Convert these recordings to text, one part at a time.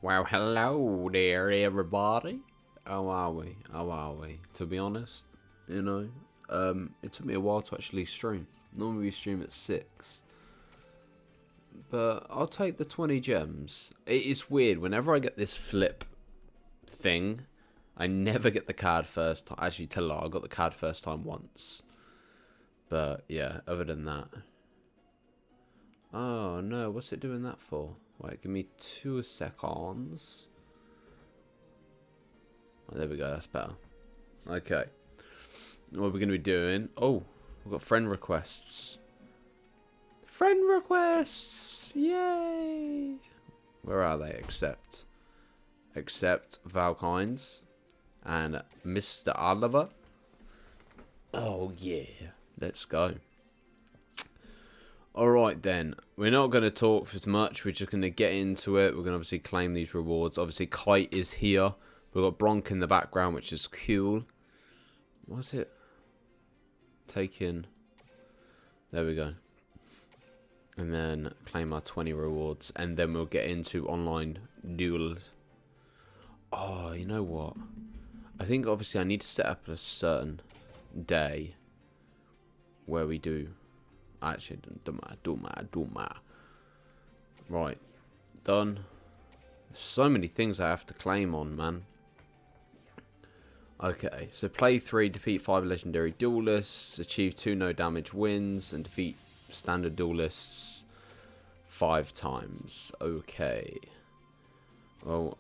Well, hello there, everybody. How are we? To be honest, it took me a while to actually stream. Normally we stream at 6. But I'll take the 20 gems. It is weird. Whenever I get this flip thing, I never get the card first time. Actually, tell a lie, I got the card first time once. But, yeah, other than that. Oh, no. What's it doing that for? Wait, give me 2 seconds. Oh, there we go. That's better. Okay. What are we going to be doing? Oh, we've got friend requests. Friend requests! Yay! Where are they? Accept. Accept Valkynes. And Mr. Oliver. Oh, yeah. Let's go. Alright then, we're not going to talk for much, we're just going to get into it. We're going to obviously claim these rewards. Obviously Kite is here. We've got Bronk in the background, which is cool. What's it? Taking. There we go. And then claim our 20 rewards. And then we'll get into online duels. Oh, you know what? I think obviously I need to set up a certain day where we do. Actually, don't matter. Right, done. So many things I have to claim on, man. Okay, so play 3, defeat 5 legendary duelists, achieve 2 no damage wins, and defeat standard duelists 5 times. Okay. Well,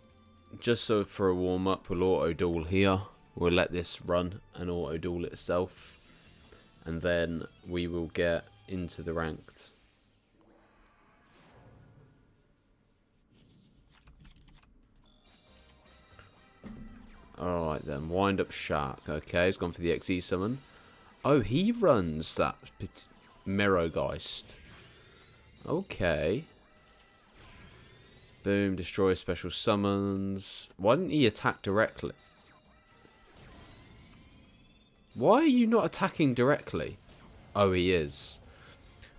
just so for a warm up, we'll auto duel here. We'll let this run and auto duel itself, and then we will get into the ranked. Alright then, wind up shark. Okay, he's gone for the XE summon. Oh, he runs that Merogeist. Okay. Boom, destroy special summons. Why didn't he attack directly? Why are you not attacking directly? Oh, he is.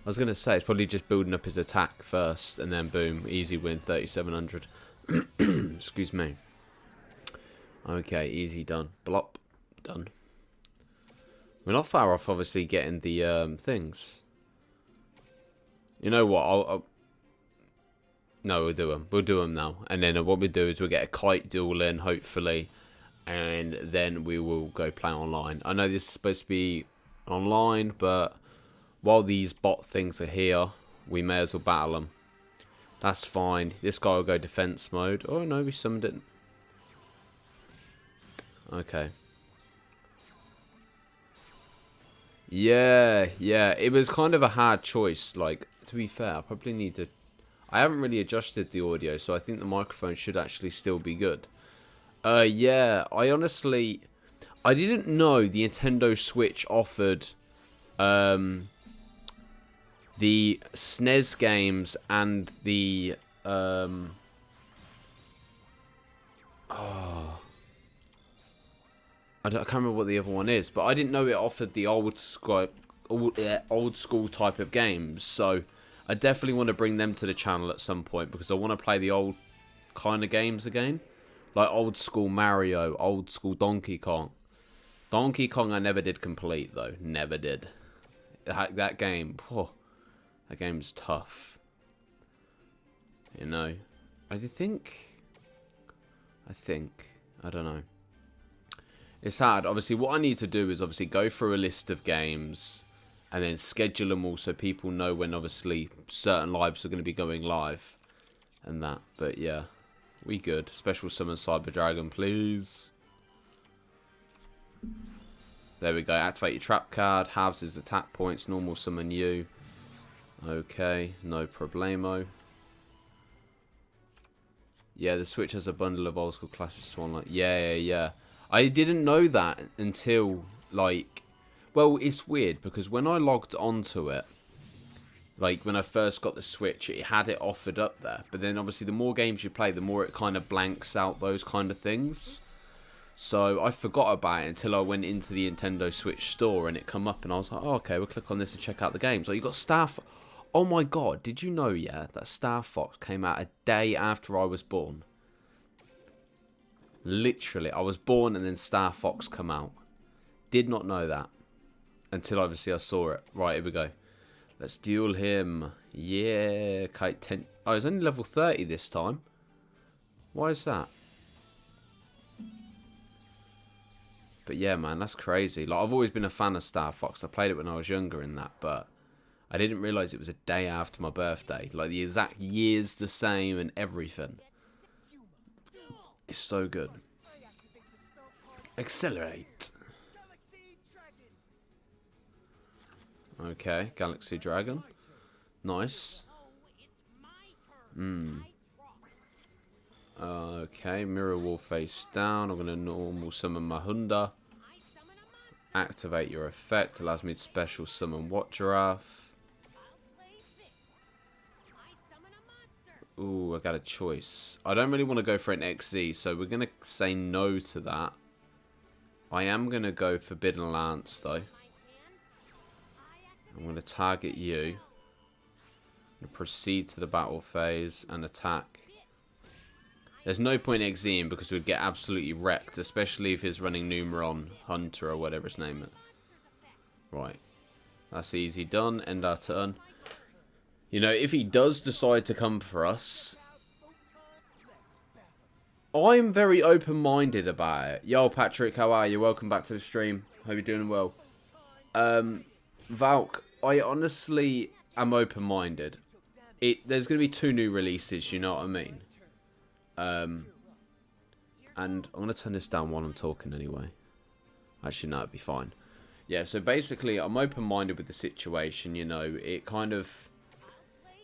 I was going to say, it's probably just building up his attack first, and then boom, easy win, 3,700. Excuse me. Okay, easy done. Blop, done. We're not far off, obviously, getting the things. You know what, no, we'll do them. We'll do them now. And then what we'll do is we'll get a kite duel in, hopefully, and then we will go play online. I know this is supposed to be online, but while these bot things are here, we may as well battle them. That's fine. This guy will go defense mode. Oh no, we summoned it. Okay. Yeah, it was kind of a hard choice. Like, to be fair, I probably need to. I haven't really adjusted the audio, so I think the microphone should actually still be good. Yeah, I honestly, I didn't know the Nintendo Switch offered the SNES games and the I can't remember what the other one is, but I didn't know it offered the old school type of games. So I definitely want to bring them to the channel at some point, because I want to play the old kind of games again, like old school Mario, old school Donkey Kong. Donkey Kong I never did complete though, never did. That game, whew, that game's tough. You know, I think, I don't know. It's hard. Obviously, what I need to do is obviously go through a list of games and then schedule them all so people know when obviously certain lives are going to be going live and that. But yeah, we good. Special summon Cyber Dragon, please. There we go. Activate your trap card. Halves his attack points. Normal summon you. Okay, no problemo. Yeah, the Switch has a bundle of old school classics to online. Yeah. I didn't know that until, like, well, it's weird because when I logged onto it, like, when I first got the Switch, it had it offered up there. But then, obviously, the more games you play, the more it kind of blanks out those kind of things. So, I forgot about it until I went into the Nintendo Switch store and it come up and I was like, oh, okay, we'll click on this and check out the games. Like, you got Star Fox. Oh my god, did you know, yeah, that Star Fox came out a day after I was born? Literally, I was born and then Star Fox come out. Did not know that until obviously I saw it. Right, here we go. Let's duel him. Yeah, okay, 10. Oh, he's only level 30 this time. Why is that? But yeah, man, that's crazy. Like, I've always been a fan of Star Fox. I played it when I was younger in that, but I didn't realise it was a day after my birthday. Like, the exact year's the same and everything. It's so good. Accelerate. Okay, Galaxy Dragon. Nice. Okay, Mirror Wall face down. I'm going to normal summon my Honda. Activate your effect. Allows me to special summon What Giraffe. Ooh, I got a choice. I don't really want to go for an XZ, so we're going to say no to that. I am going to go Forbidden Lance, though. I'm going to target you. I'm going to proceed to the battle phase and attack. There's no point XZing because we'd get absolutely wrecked, especially if he's running Numeron Hunter or whatever his name is. Right. That's easy done. End our turn. You know, if he does decide to come for us, I'm very open-minded about it. Yo, Patrick, how are you? Welcome back to the stream. Hope you're doing well. Valk, I honestly am open-minded. There's going to be 2 new releases, you know what I mean? And I'm going to turn this down while I'm talking anyway. Actually, no, it'd be fine. Yeah, so basically, I'm open-minded with the situation, you know. It kind of...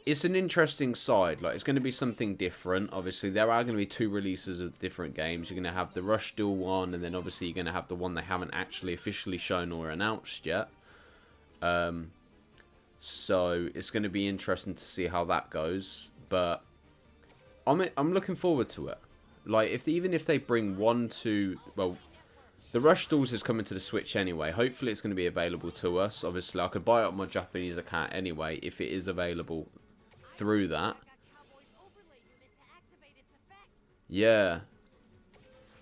It's an interesting side. Like, it's going to be something different. Obviously, there are going to be 2 releases of different games. You're going to have the Rush Duel one, and then obviously you're going to have the one they haven't actually officially shown or announced yet. So it's going to be interesting to see how that goes. But I'm looking forward to it. Like, even if they bring 1, 2... Well, the Rush Duels is coming to the Switch anyway. Hopefully it's going to be available to us. Obviously, I could buy it on my Japanese account anyway if it is available through that. Yeah.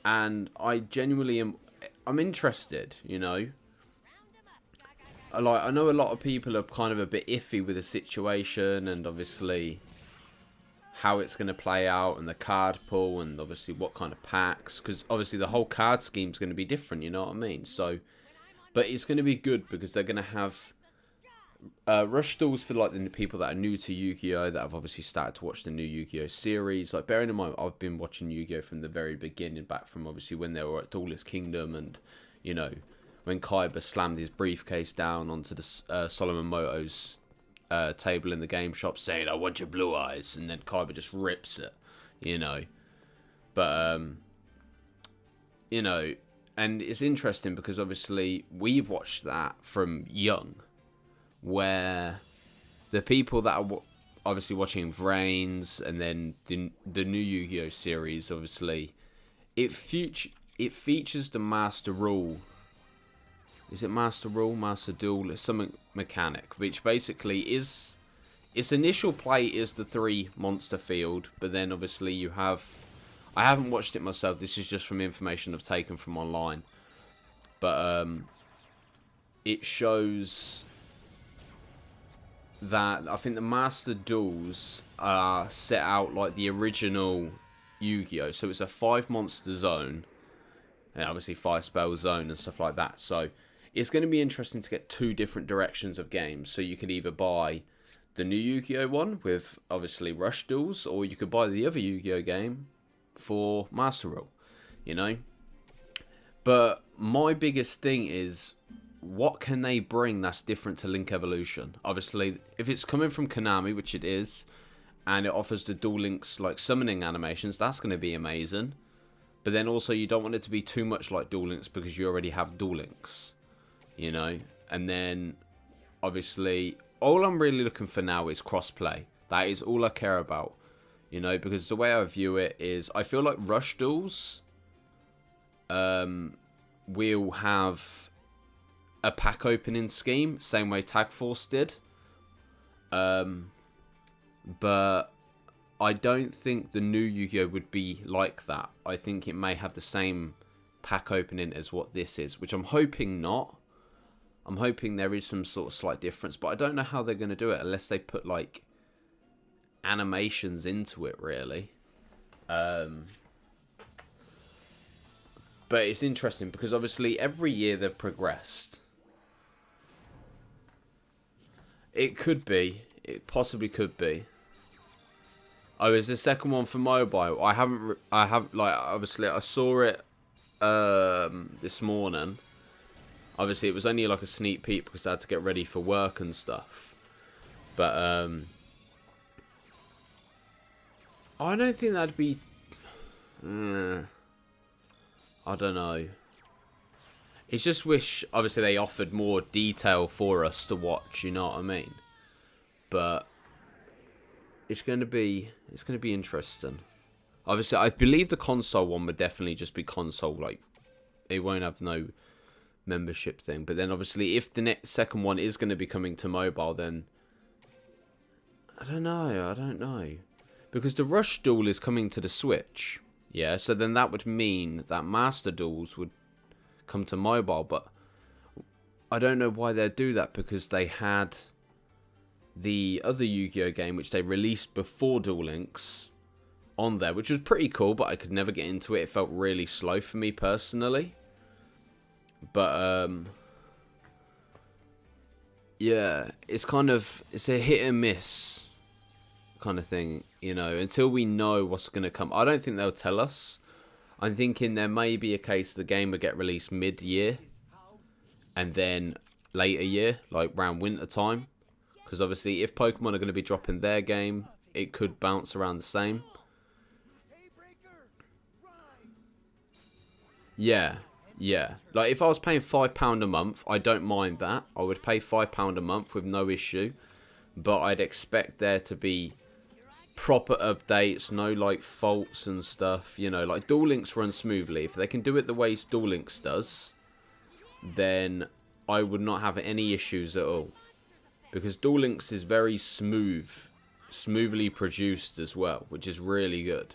And I genuinely am... I'm interested, you know. Like, I know a lot of people are kind of a bit iffy with the situation and obviously how it's going to play out and the card pool and obviously what kind of packs, because obviously the whole card scheme is going to be different, you know what I mean? So, but it's going to be good because they're going to have Rush Duels for like the people that are new to Yu-Gi-Oh! That have obviously started to watch the new Yu-Gi-Oh! Series. Like, bearing in mind, I've been watching Yu-Gi-Oh! From the very beginning, back from obviously when they were at Duelist Kingdom and, you know, when Kaiba slammed his briefcase down onto the Solomon Moto's table in the game shop saying, "I want your blue eyes," and then Kaiba just rips it, you know. But, you know, and it's interesting because obviously we've watched that from young, where the people that are obviously watching Vrains and then the new Yu-Gi-Oh! Series, obviously, it features the Master Rule. Is it Master Rule? Master Duel? It's something mechanic, which basically is... Its initial play is the 3 monster field, but then obviously you have... I haven't watched it myself, this is just from information I've taken from online. But it shows that I think the Master Duels are set out like the original Yu-Gi-Oh! So it's a 5 monster zone, and obviously 5 spell zone and stuff like that. So it's going to be interesting to get 2 different directions of games. So you could either buy the new Yu-Gi-Oh! One with obviously Rush Duels, or you could buy the other Yu-Gi-Oh! Game for Master Rule, you know. But my biggest thing is, what can they bring that's different to Link Evolution? Obviously, if it's coming from Konami, which it is, and it offers the Duel Links like summoning animations, that's going to be amazing. But then also you don't want it to be too much like Duel Links because you already have Duel Links, you know. And then obviously all I'm really looking for now is crossplay. That is all I care about, you know, because the way I view it is I feel like Rush Duels will have a pack opening scheme, same way Tag Force did. But I don't think the new Yu-Gi-Oh would be like that. I think it may have the same pack opening as what this is, which I'm hoping not. I'm hoping there is some sort of slight difference, but I don't know how they're going to do it unless they put like animations into it, really. But it's interesting because obviously every year they've progressed. It could be. It possibly could be. Oh, is the second one for mobile? I have like obviously I saw it this morning. Obviously it was only like a sneak peek because I had to get ready for work and stuff. But I don't think that'd be I don't know. It's just wish obviously they offered more detail for us to watch, you know what I mean? But it's going to be interesting. Obviously, I believe the console one would definitely just be console, like it won't have no membership thing. But then obviously, if the second one is going to be coming to mobile, then I don't know, because the Rush Duel is coming to the Switch, yeah. So then that would mean that Master Duels would come to mobile, but I don't know why they'd do that because they had the other Yu-Gi-Oh game which they released before Duel Links on there, which was pretty cool, but I could never get into it. It felt really slow for me personally. But yeah, it's a hit and miss kind of thing, you know, until we know what's going to come. I don't think they'll tell us. I'm thinking there may be a case the game will get released mid-year and then later year, like around winter time. Because obviously, if Pokemon are going to be dropping their game, it could bounce around the same. Yeah. Like, if I was paying £5 a month, I don't mind that. I would pay £5 a month with no issue. But I'd expect there to be proper updates, no, like, faults and stuff. You know, like, Duel Links run smoothly. If they can do it the way Duel Links does, then I would not have any issues at all. Because Duel Links is very smoothly produced as well, which is really good.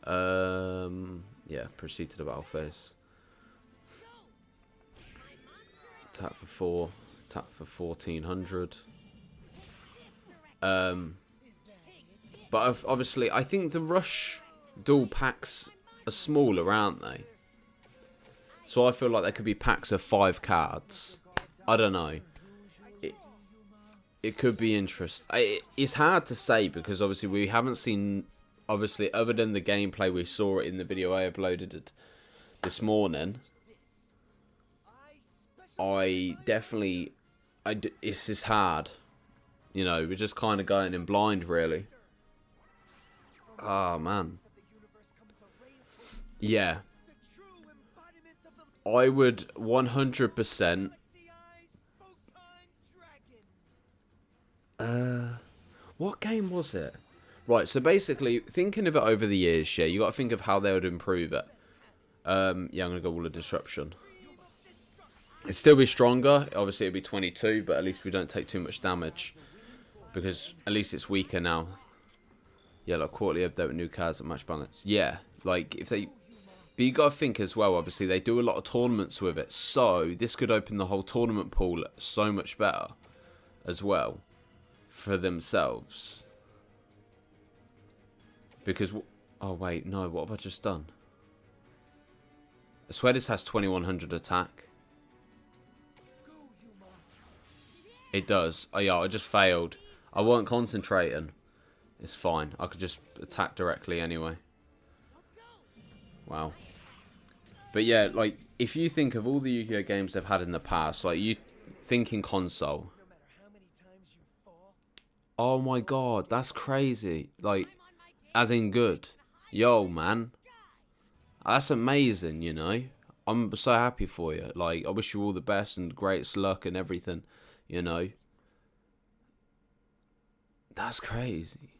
Yeah, proceed to the battle phase. Attack for 4, attack for 1400. But obviously, I think the Rush Duel packs are smaller, aren't they? So I feel like there could be packs of 5 cards. I don't know. It could be interesting. It's hard to say because obviously we haven't seen, obviously other than the gameplay we saw it in the video I uploaded this morning. It's just hard. You know, we're just kind of going in blind really. Oh man. Yeah. I would 100%. What game was it? Right, so basically, thinking of it over the years, yeah, you got to think of how they would improve it. Yeah, I'm going to go all of Disruption. It'd still be stronger. Obviously, it'd be 22, but at least we don't take too much damage. Because at least it's weaker now. Yeah, like quarterly update with new cards at match balance. Yeah, like if they... But you got to think as well, obviously, they do a lot of tournaments with it. So, this could open the whole tournament pool so much better as well for themselves. Because... Oh, wait, no, what have I just done? I swear this has 2100 attack. It does. Oh, yeah, I just failed. I weren't concentrating. It's fine. I could just attack directly anyway. Wow. But yeah, like, if you think of all the Yu-Gi-Oh games they've had in the past, like, you thinking console. Oh my god, that's crazy. Like, as in good. Yo, man. That's amazing, you know. I'm so happy for you. Like, I wish you all the best and greatest luck and everything, you know. That's crazy.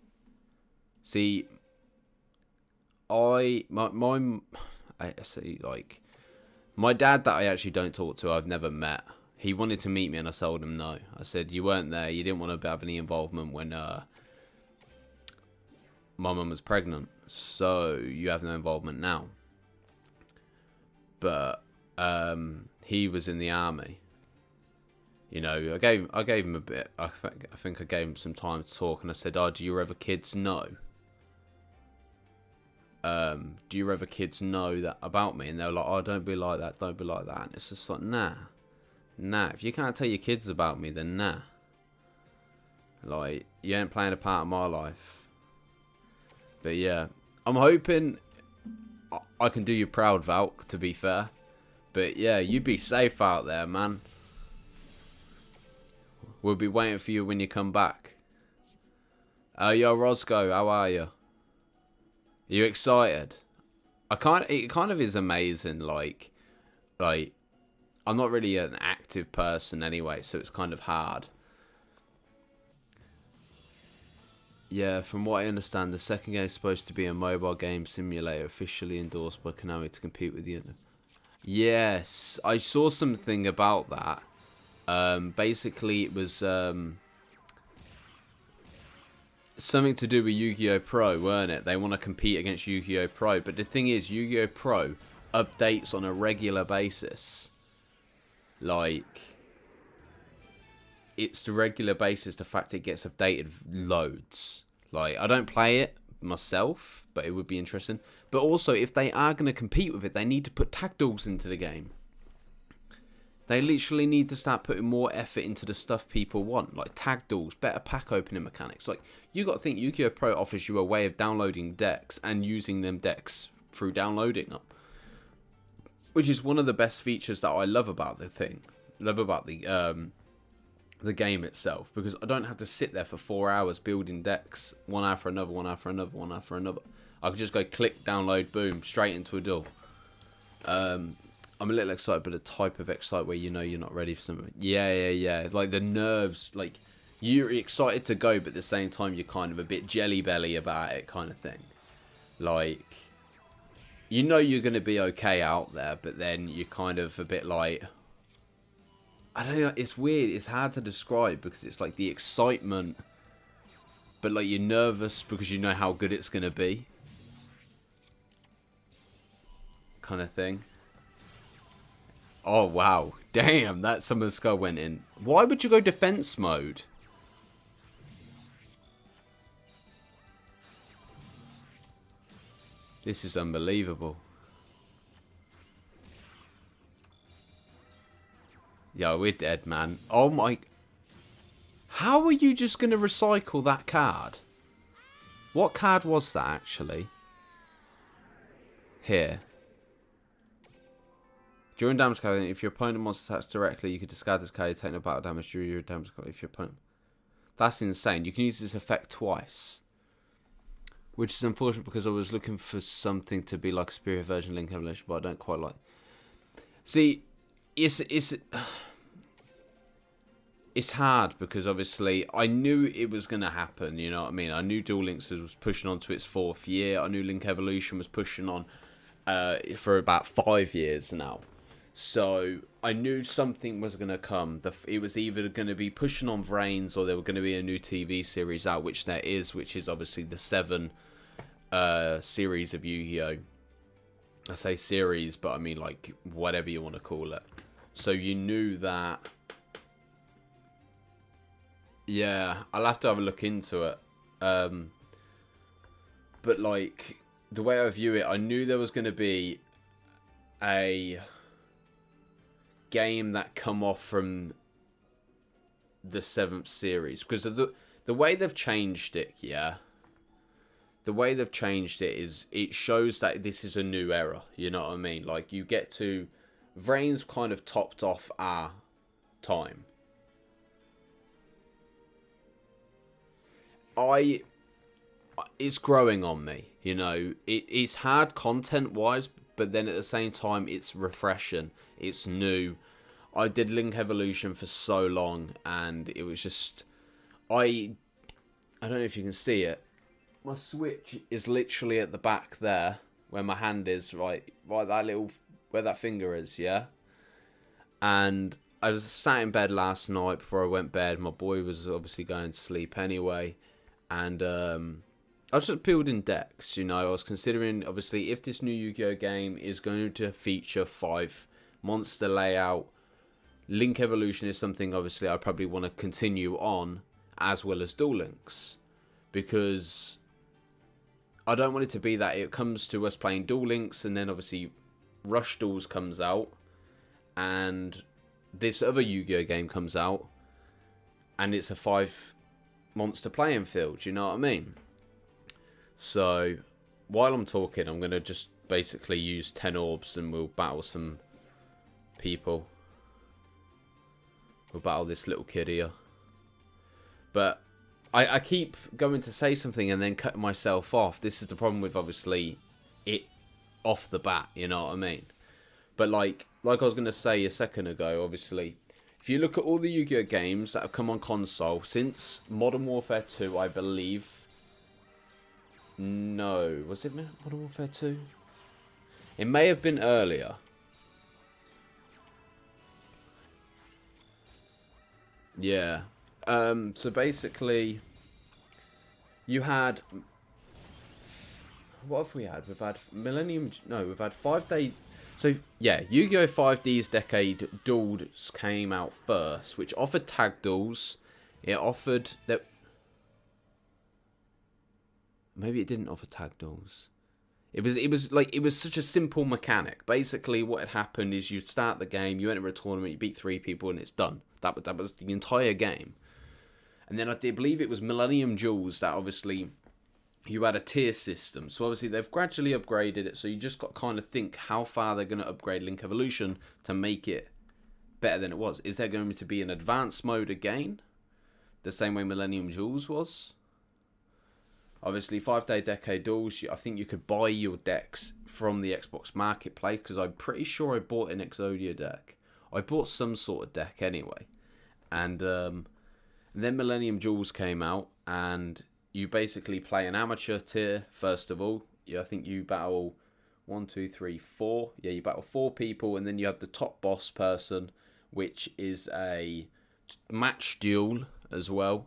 See, I see, like, my dad that I actually don't talk to, I've never met. He wanted to meet me and I told him no. I said, you weren't there, you didn't want to have any involvement when my mum was pregnant, so you have no involvement now. But he was in the army. You know, I gave him a bit. I think I gave him some time to talk, and I said, "Oh, do your other kids know? Do your other kids know that about me?" And they were like, "Oh, don't be like that. Don't be like that." And it's just like, nah. If you can't tell your kids about me, then nah. Like, you ain't playing a part of my life. But yeah, I'm hoping I can do you proud, Valk, to be fair. But yeah, you be safe out there, man. We'll be waiting for you when you come back. Yo, Roscoe, how are you? Are you excited? It kind of is amazing, like, I'm not really an active person anyway, so it's kind of hard. Yeah, from what I understand, the second game is supposed to be a mobile game simulator officially endorsed by Konami to compete with the other. Yes, I saw something about that. Basically, it was something to do with Yu-Gi-Oh! Pro, weren't it? They want to compete against Yu-Gi-Oh! Pro, but the thing is, Yu-Gi-Oh! Pro updates on a regular basis. Like, it's the regular basis, the fact it gets updated loads. Like, I don't play it myself, but it would be interesting. But also, if they are going to compete with it, they need to put tag duels into the game. They literally need to start putting more effort into the stuff people want, like tag duels, better pack opening mechanics. Like, you got to think Yu-Gi-Oh! Pro offers you a way of downloading decks and using them decks through downloading them, which is one of the best features that I love about the thing. Love about the game itself, because I don't have to sit there for 4 hours building decks, one after another, one after another, one after another. I could just go click, download, boom, straight into a duel. I'm a little excited, but a type of excited where you know you're not ready for something. Yeah. Like the nerves, like you're excited to go, but at the same time you're kind of a bit jelly belly about it, kind of thing. Like, you know you're going to be okay out there, but then you're kind of a bit like, I don't know, it's weird. It's hard to describe because it's like the excitement, but like you're nervous because you know how good it's going to be, kind of thing. Oh, wow. Damn, that Summer Skull went in. Why would you go defense mode? This is unbelievable. Yo, we're dead, man. Oh my... How are you just going to recycle that card? What card was that, actually? Here. During damage card, if your opponent monster attacks directly, you could discard this card, take no battle damage during your damage card. If your opponent... That's insane. You can use this effect twice. Which is unfortunate because I was looking for something to be like a superior version of Link Evolution, but I don't quite like. See, it's hard because obviously I knew it was going to happen, you know what I mean? I knew Duel Links was pushing on to its 4th year. I knew Link Evolution was pushing on for about 5 years now. So I knew something was going to come. It was either going to be pushing on Vrains or there were going to be a new TV series out, which there is, which is obviously the 7 series of Yu-Gi-Oh! I say series, but I mean like whatever you want to call it. So you knew that. Yeah, I'll have to have a look into it. But like the way I view it, I knew there was going to be a game that come off from the 7th series, because the way they've changed it, the way they've changed it is it shows that this is a new era, you know what I mean? Like, you get to Vrains kind of topped off our time. It's growing on me, you know. It's hard content wise, but then at the same time it's refreshing, it's new. I did Link Evolution for so long, and it was just, I don't know if you can see it. My Switch is literally at the back there, where my hand is, right that little, where that finger is, yeah? And I was sat in bed last night before I went to bed. My boy was obviously going to sleep anyway, and I was just building decks, you know. I was considering, obviously, if this new Yu-Gi-Oh game is going to feature 5 monster layout, Link Evolution is something, obviously, I probably want to continue on, as well as Duel Links. Because I don't want it to be that it comes to us playing Duel Links, and then, obviously, Rush Duels comes out, and this other Yu-Gi-Oh game comes out, and it's a 5 monster playing field, you know what I mean? So, while I'm talking, I'm going to just basically use 10 orbs and we'll battle some people. We'll battle this little kid here. But I keep going to say something and then cutting myself off. This is the problem with, obviously, it off the bat, you know what I mean? But like I was going to say a second ago, obviously, if you look at all the Yu-Gi-Oh games that have come on console since Modern Warfare 2, I believe... No, was it Modern Warfare 2? It may have been earlier. Yeah. So basically, you had... What have we had? We've had Millennium... No, we've had 5-day... So, yeah, Yu-Gi-Oh! 5D's Decade Duels came out first, which offered tag duels. It offered... that. Maybe it didn't offer tag duels. It was such a simple mechanic. Basically, what had happened is you'd start the game, you enter a tournament, you beat 3 people, and it's done. That was the entire game. And then I believe it was Millennium Duels that obviously you had a tier system. So obviously they've gradually upgraded it. So you just got to kind of think how far they're going to upgrade Link Evolution to make it better than it was. Is there going to be an advanced mode again? The same way Millennium Duels was? Obviously, 5-day Decade Duels, I think you could buy your decks from the Xbox Marketplace, because I'm pretty sure I bought an Exodia deck. I bought some sort of deck anyway. And then Millennium Duels came out, and you basically play an amateur tier, first of all. I think you battle 1, 2, 3, 4. Yeah, you battle 4 people, and then you have the top boss person, which is a match duel as well,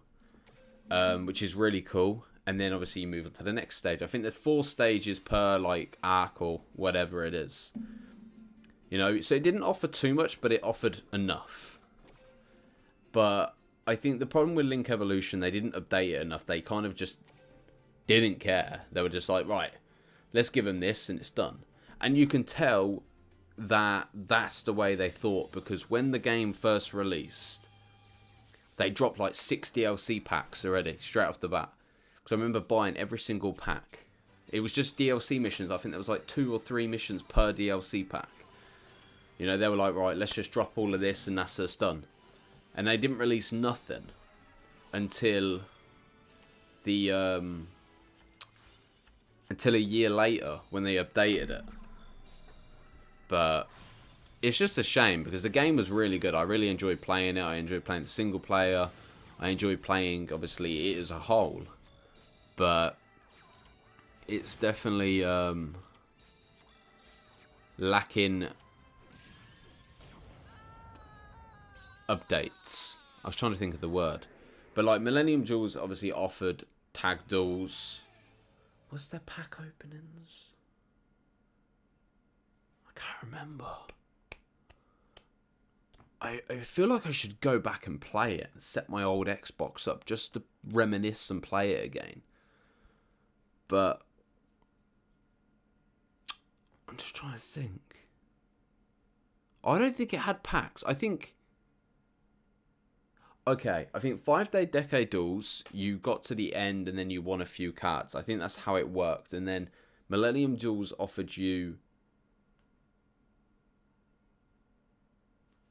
which is really cool. And then obviously you move on to the next stage. I think there's 4 stages per like arc or whatever it is. You know, so it didn't offer too much, but it offered enough. But I think the problem with Link Evolution, they didn't update it enough. They kind of just didn't care. They were just like, right, let's give them this and it's done. And you can tell that that's the way they thought, because when the game first released, they dropped like 6 DLC packs already, straight off the bat. Because I remember buying every single pack. It was just DLC missions. I think there was like 2 or 3 missions per DLC pack. You know, they were like, right, let's just drop all of this and that's us done. And they didn't release nothing until the until a year later when they updated it. But it's just a shame because the game was really good. I really enjoyed playing it. I enjoyed playing the single player. I enjoyed playing, obviously, it as a whole. But it's definitely lacking updates. I was trying to think of the word. But like Millennium Duels obviously offered tag duels. Was there pack openings? I can't remember. I feel like I should go back and play it and set my old Xbox up just to reminisce and play it again. But I'm just trying to think. I don't think it had packs. I think 5-day Decade Duels, you got to the end and then you won a few cards. I think that's how it worked. And then Millennium Duels offered you...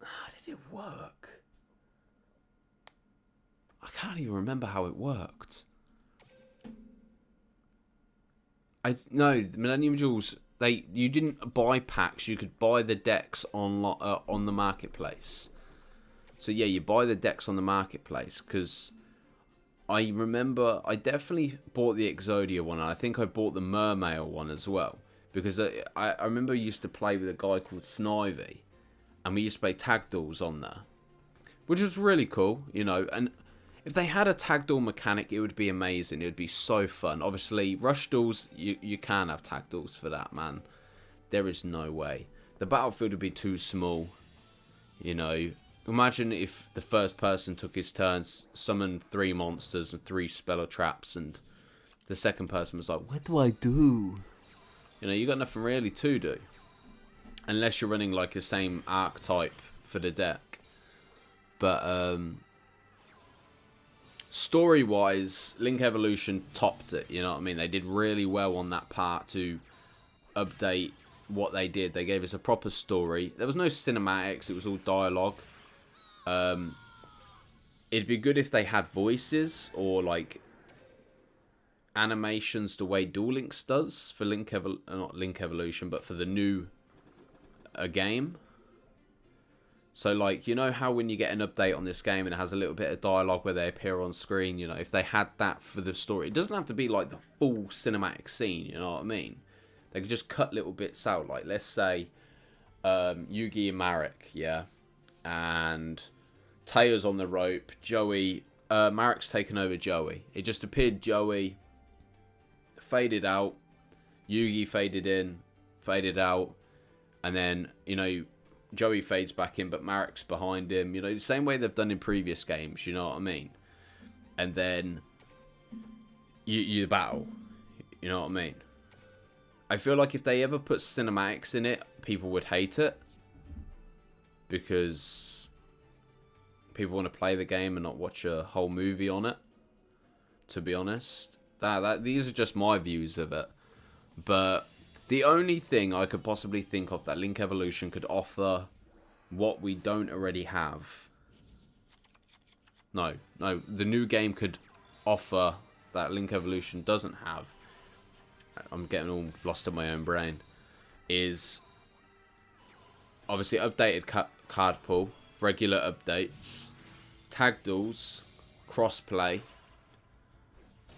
How did it work? I can't even remember how it worked. No, the Millennium Duels, you didn't buy packs. You could buy the decks on the marketplace. So yeah, you buy the decks on the marketplace, because I remember I definitely bought the Exodia one, and I think I bought the Mermail one as well, because I remember I used to play with a guy called Snivy, and we used to play tag duels on there, which was really cool, you know, and If they had a tag duel mechanic, it would be amazing. It would be so fun. Obviously, rush duels, you can have tag duels for that, man. There is no way. The battlefield would be too small. You know, imagine if the first person took his turns, summoned 3 monsters and 3 speller traps, and the second person was like, what do I do? You know, you got nothing really to do. Unless you're running like the same archetype for the deck. But, story-wise, Link Evolution topped it, you know what I mean? They did really well on that part to update what they did. They gave us a proper story. There was no cinematics, it was all dialogue. It'd be good if they had voices or like animations the way Duel Links does for not Link Evolution, but for the new game. So, like, you know how when you get an update on this game and it has a little bit of dialogue where they appear on screen, you know, if they had that for the story, it doesn't have to be like the full cinematic scene, you know what I mean? They could just cut little bits out, like, let's say, Yugi and Marek, yeah, and Taya's on the rope, Joey, Marek's taken over Joey. It just appeared Joey, faded out, Yugi faded in, faded out, and then, you know, Joey fades back in, but Marek's behind him. You know, the same way they've done in previous games, you know what I mean? And then you battle, you know what I mean? I feel like if they ever put cinematics in it, people would hate it. Because people want to play the game and not watch a whole movie on it, to be honest. These are just my views of it. But the only thing I could possibly think of that Link Evolution could offer what we don't already have. No, the new game could offer that Link Evolution doesn't have. I'm getting all lost in my own brain. Is obviously updated card pool, regular updates, tag duels, crossplay,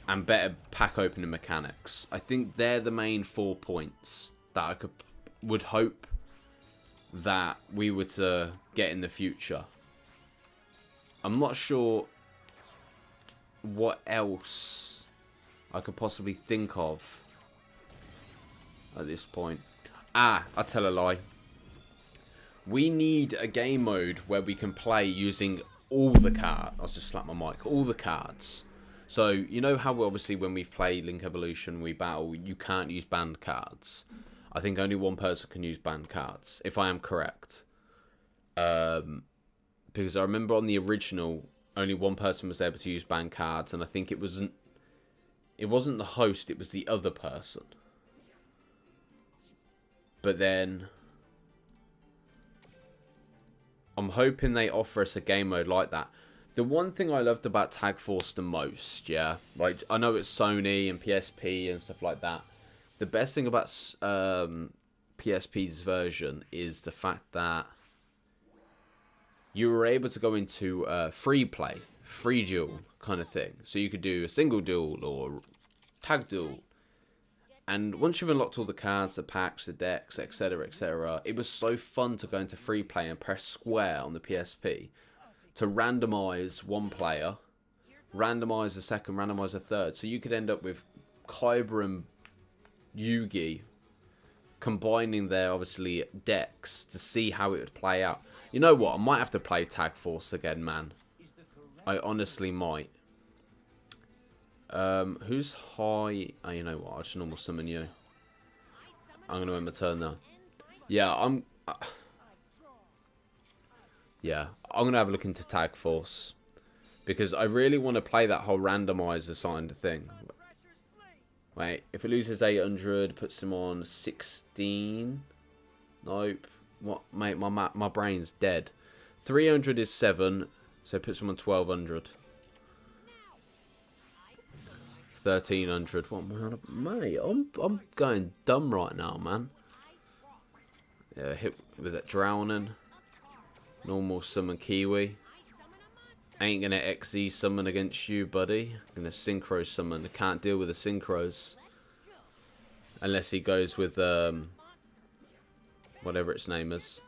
and better pack opening mechanics. I think they're the main 4 points that I would hope that we were to get in the future. I'm not sure what else I could possibly think of at this point. I tell a lie. We need a game mode where we can play using all the cards. I'll just slap my mic. All the cards. So, you know how obviously when we play Link Evolution, we battle, you can't use banned cards. I think only one person can use banned cards, if I am correct. Because I remember on the original, only one person was able to use banned cards, and I think it wasn't the host, it was the other person. But then I'm hoping they offer us a game mode like that. The one thing I loved about Tag Force the most, yeah, like, I know it's Sony and PSP and stuff like that. The best thing about PSP's version is the fact that you were able to go into free play, free duel kind of thing. So you could do a single duel or tag duel. And once you've unlocked all the cards, the packs, the decks, etc., it was so fun to go into free play and press square on the PSP to randomize one player, randomize a second, randomize a third. So you could end up with Kyber and Yugi combining their, obviously, decks to see how it would play out. You know what? I might have to play Tag Force again, man. I honestly might. Who's high? Oh, you know what? I'll just normal summon you. I'm going to end my turn now. Yeah, I'm going to have a look into Tag Force. Because I really want to play that whole randomizer signed thing. Wait, if it loses 800, puts him on 16. Nope. What, mate? My brain's dead. 300 is 7, so it puts him on 1200. 1300. What, mate? I'm going dumb right now, man. Yeah, hit with that drowning. Normal summon Kiwi. Ain't gonna XZ summon against you, buddy. Gonna synchro summon. I can't deal with the synchros. Unless he goes with whatever its name is.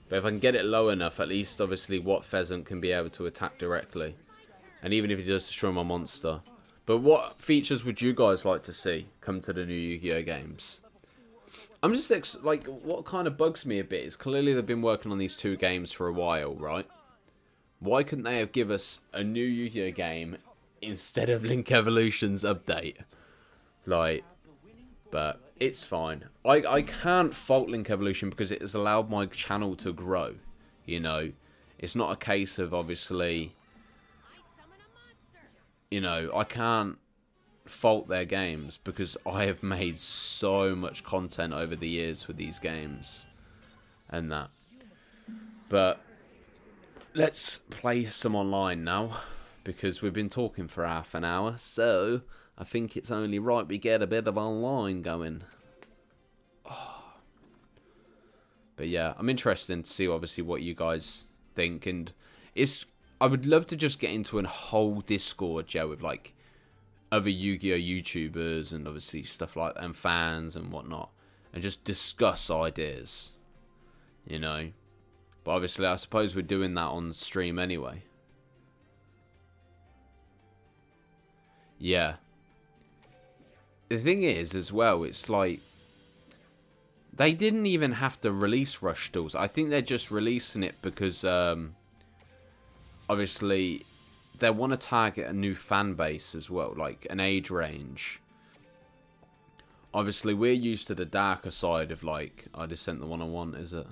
But if I can get it low enough, at least obviously What Pheasant can be able to attack directly. And even if he does destroy my monster. But what features would you guys like to see come to the new Yu-Gi-Oh games? I'm just like, what kind of bugs me a bit is clearly they've been working on these 2 games for a while, right? Why couldn't they have give us a new Yu-Gi-Oh game instead of Link Evolution's update? Like, but it's fine. I can't fault Link Evolution because it has allowed my channel to grow. You know, it's not a case of obviously, you know, I can't fault their games because I have made so much content over the years for these games and that. But let's play some online now because we've been talking for half an hour, so I think it's only right we get a bit of online going. Oh. But yeah, I'm interested to see obviously what you guys think, and I would love to just get into a whole Discord, yeah, with like other Yu-Gi-Oh YouTubers and obviously stuff like that, and fans and whatnot, and just discuss ideas, you know. But obviously I suppose we're doing that on stream anyway. Yeah. The thing is as well, it's like they didn't even have to release Rush Duels. I think they're just releasing it because obviously they want to target a new fan base as well, like an age range. Obviously we're used to the darker side of like, I just sent the one I want, is it?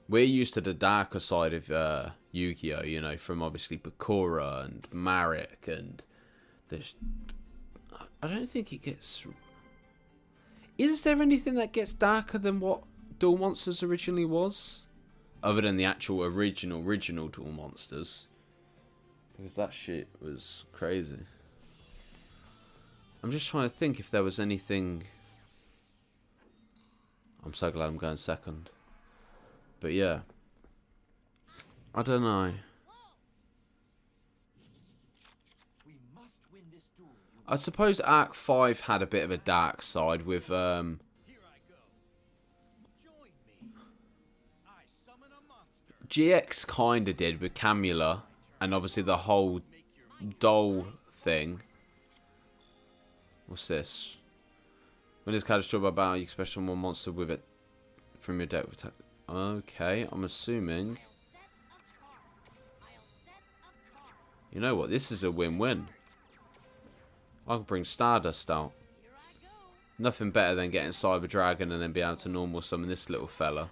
We're used to the darker side of Yu-Gi-Oh, you know, from obviously Bakura and Marek, and there's, I don't think it gets... Is there anything that gets darker than what Duel Monsters originally was? Other than the actual original Duel Monsters. Because that shit was crazy. I'm just trying to think if there was anything... I'm so glad I'm going second. But yeah. I don't know. I suppose Arc 5 had a bit of a dark side with GX kinda did with Camula and obviously the whole doll thing. What's this? When this card is destroyed by battle, you can special one monster with it from your deck. Okay, I'm assuming. You know what? This is a win-win. I can bring Stardust out. Nothing better than getting Cyber Dragon and then be able to normal summon this little fella.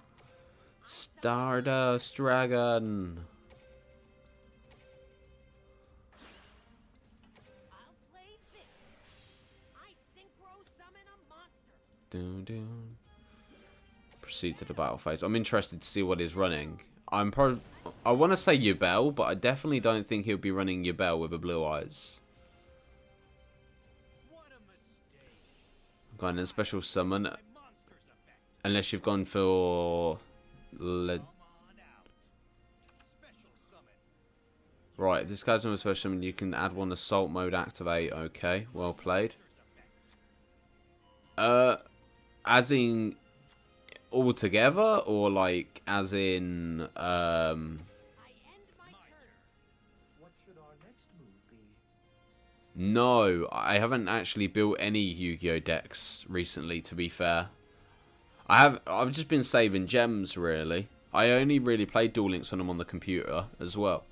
Stardust Dragon. Doon, doon. Proceed to the battle phase. I'm interested to see what he's running. I want to say Yubel, but I definitely don't think he'll be running Yubel with a blue eyes. Going in a special summon, unless you've gone for right. This guy's on a special summon. You can add one assault mode activate. Okay, well played. As in all together, or like as in No, I haven't actually built any Yu-Gi-Oh decks recently, to be fair. I've just been saving gems, really. I only really play Duel Links when I'm on the computer as well.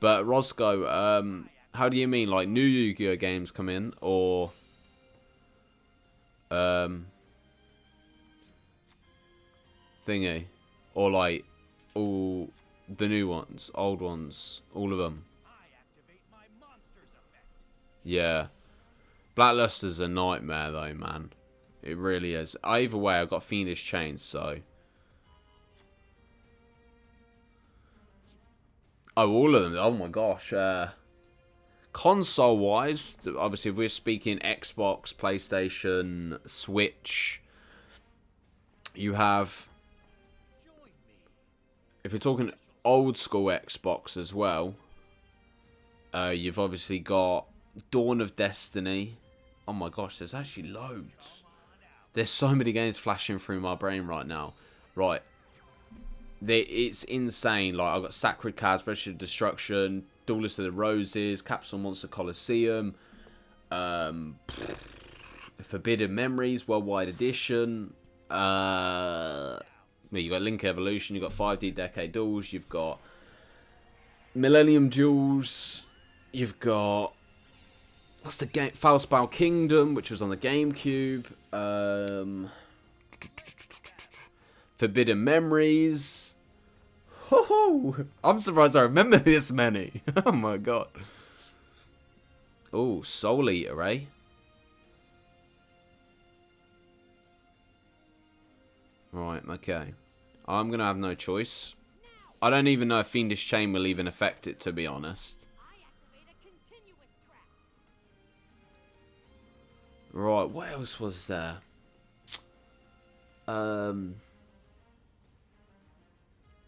But Roscoe, how do you mean, like new Yu-Gi-Oh games come in, or thingy, or like all the new ones, old ones, all of them? Yeah. Blackluster's a nightmare though, man. It really is. Either way, I've got Fiendish Chains, so... Oh, all of them. Oh my gosh. Console-wise, obviously if we're speaking Xbox, PlayStation, Switch, you have... If you're talking old school Xbox as well, you've obviously got Dawn of Destiny. Oh my gosh, there's actually loads. There's so many games flashing through my brain right now. Right. It's insane. Like, I've got Sacred Cards, Registered Destruction, Duelist of the Roses, Capsule Monster Coliseum, Forbidden Memories, Worldwide Edition. You got Link Evolution, you got 5D Decade Duels, you've got Millennium Duels, you've got what's the game? Foulspell Kingdom, which was on the GameCube. Forbidden Memories. Ho-ho! I'm surprised I remember this many. Oh my god. Oh, Soul Eater, eh? Right, okay. I'm going to have no choice. I don't even know if Fiendish Chain will even affect it, to be honest. Right, what else was there?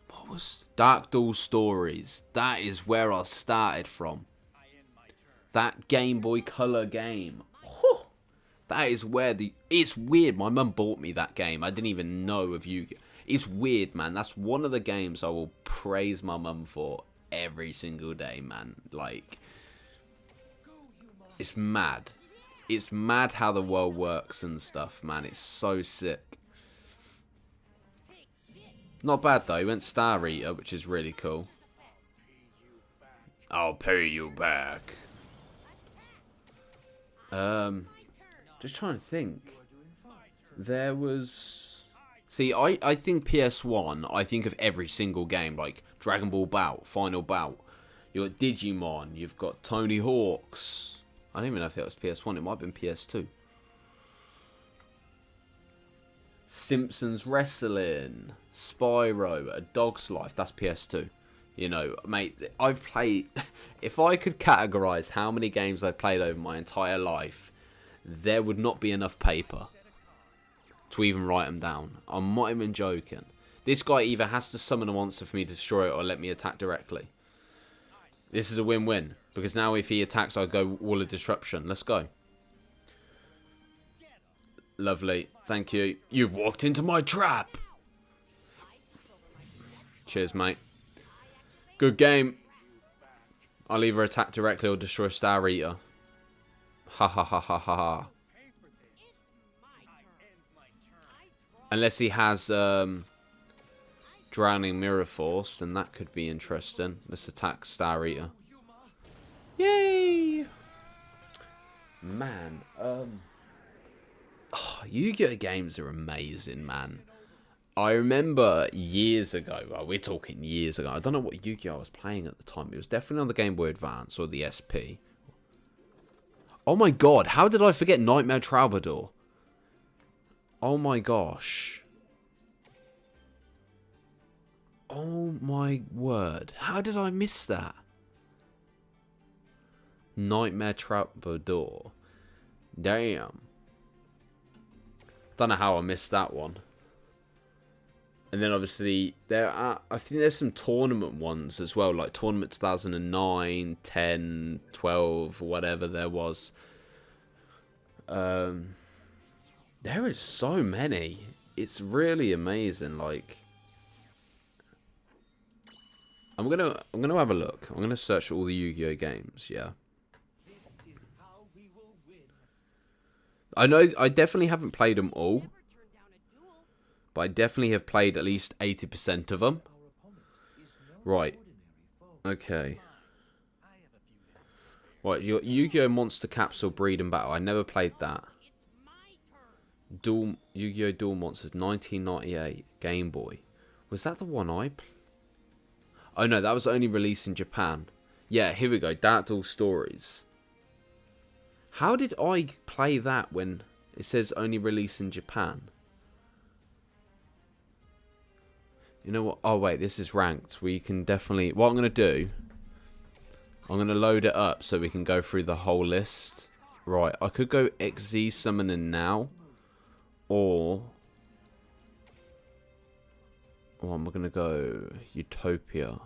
What was Dark Duel Stories? That is where I started from. That Game Boy Color game. Whew. That is where the... It's weird. My mum bought me that game. I didn't even know of Yu-Gi-Oh! It's weird, man. That's one of the games I will praise my mum for every single day, man. Like, it's mad. It's mad how the world works and stuff, man. It's so sick. Not bad, though. He went Star Eater, which is really cool. I'll pay you back. Just trying to think. There was... See, I think PS1, I think of every single game, like Dragon Ball Bout, Final Bout. You've got Digimon, you've got Tony Hawk's. I don't even know if that was PS1, it might have been PS2. Simpsons Wrestling, Spyro, A Dog's Life, that's PS2. You know, mate, I've played... If I could categorise how many games I've played over my entire life, there would not be enough paper to even write them down. I'm not even joking. This guy either has to summon a monster for me to destroy it or let me attack directly. This is a win-win, because now if he attacks, I'll go Wall of Disruption. Let's go. Lovely. Thank you. You've walked into my trap. Cheers, mate. Good game. I'll either attack directly or destroy Star Eater. Ha ha ha ha ha ha. Unless he has Drowning Mirror Force, then that could be interesting. Let's attack Star Eater. Yay! Man, Yu-Gi-Oh! Games are amazing, man. I remember years ago, well, we're talking years ago, I don't know what Yu-Gi-Oh! I was playing at the time. It was definitely on the Game Boy Advance or the SP. Oh my god, how did I forget Nightmare Troubadour? Oh my gosh. Oh my word. How did I miss that? Nightmare Troubadour. Damn. Don't know how I missed that one. And then obviously there are, I think there's some tournament ones as well, like Tournament 2009, 10, 12, whatever there was. There is so many. It's really amazing. Like, I'm gonna have a look. I'm gonna search all the Yu-Gi-Oh games. Yeah. I know I definitely haven't played them all, but I definitely have played at least 80% of them. Right. Okay. Right, you got Yu-Gi-Oh! Monster Capsule Breed and Battle. I never played that. Yu-Gi-Oh! Duel Monsters, 1998, Game Boy. Was that the one I played? Oh no, that was only released in Japan. Yeah, here we go. Dark Duel Stories. How did I play that when it says only released in Japan? You know what? Oh wait, this is ranked. We can definitely... What I'm going to do... I'm going to load it up so we can go through the whole list. Right, I could go XZ Summoning now. Or I'm going to go Utopia.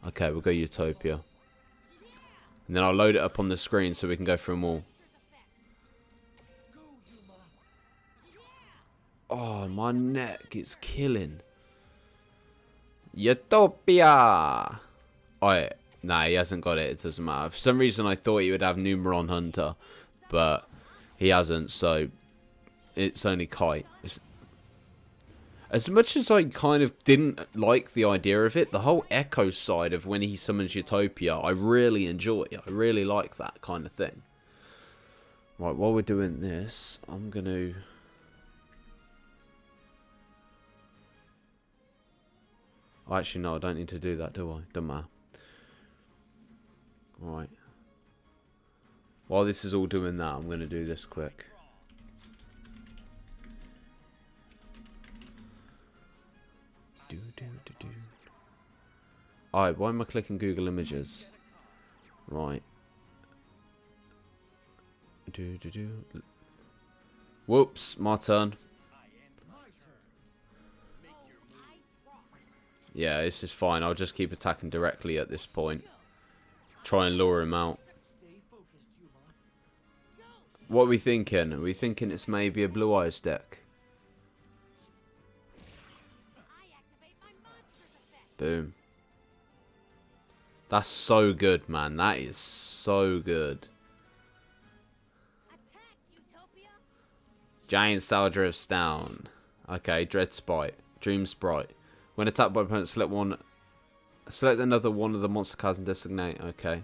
Okay, we'll go Utopia. And then I'll load it up on the screen so we can go through them all. Oh, my neck is killing. Utopia! Alright, Nah, he hasn't got it. It doesn't matter. For some reason, I thought he would have Numeron Hunter, but he hasn't, so it's only Kite. As much as I kind of didn't like the idea of it, the whole Echo side of when he summons Utopia, I really enjoy. I really like that kind of thing. Right, while we're doing this, I'm going to... Oh, actually, no, I don't need to do that, do I? Doesn't matter. Right. While this is all doing that, I'm going to do this quick. Alright, why am I clicking Google Images? Right. Whoops, my turn. Yeah, this is fine. I'll just keep attacking directly at this point. Try and lure him out. What are we thinking? Are we thinking it's maybe a Blue Eyes deck? Boom. That's so good, man. That is so good. Giant Soldier of Stone. Okay, Dread Spite. Dream Sprite. When attacked by opponent, select another one of the monster cards and designate. Okay.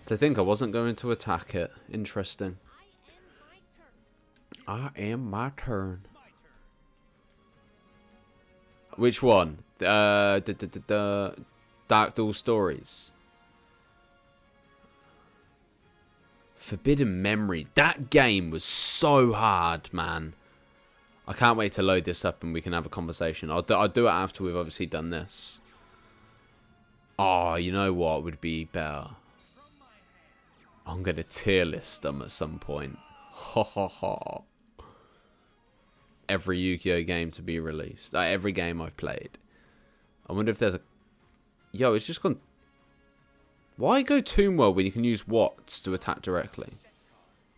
To think I wasn't going to attack it. Interesting. I am my turn. Which one? Dark Duel Stories. Forbidden Memory. That game was so hard, man. I can't wait to load this up and we can have a conversation. I'll do it after we've obviously done this. Oh, you know what would be better? I'm going to tier list them at some point. Ha ha ha. Every Yu-Gi-Oh game to be released. Every game I've played. I wonder if there's a... Yo, it's just gone... Why go Tomb World when you can use Watts to attack directly?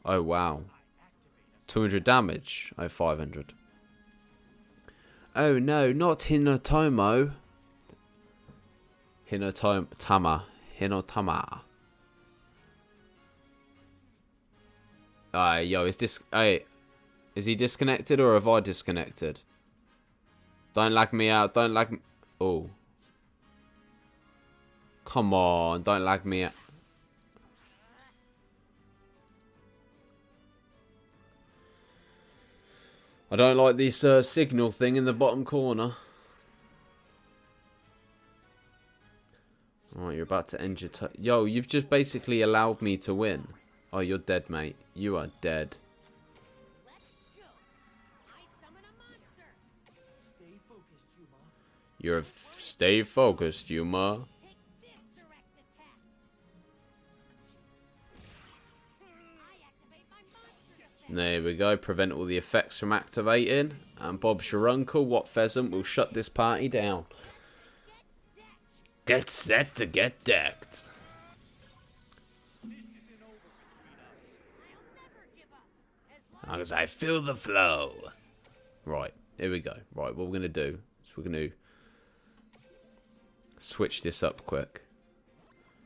Oh, wow. 200 damage. Oh, 500. Oh, no, not Hinotomo. Hinotama. Yo, is this... Hey, is he disconnected or have I disconnected? Don't lag me out. Don't lag me... Oh. Come on. Don't lag me out. I don't like this signal thing in the bottom corner. Alright, you're about to end your... Yo, you've just basically allowed me to win. Oh, you're dead, mate. You are dead. You're... Stay focused, Yuma. There we go. Prevent all the effects from activating. And Bob's your uncle. What Pheasant will shut this party down. Get set to get decked. As I feel the flow. Right. Here we go. Right. What we're going to do is we're going to switch this up quick.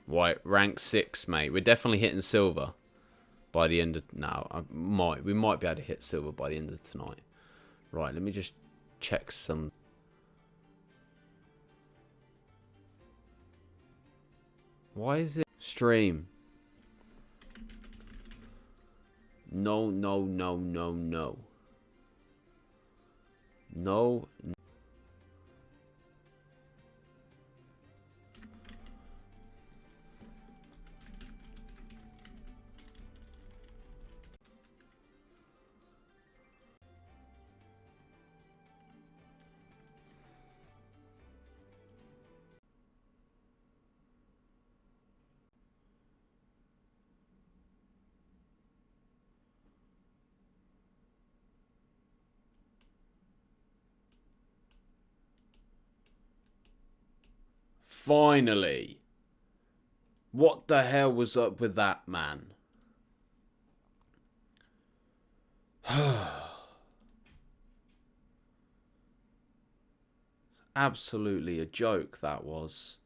Right. Rank 6, mate. We're definitely hitting silver. By the end of... No, we might be able to hit silver by the end of tonight. Right, let me just check some... Why is it... Stream. No, no, no, no, no. No. Finally. What the hell was up with that, man? Absolutely a joke, that was.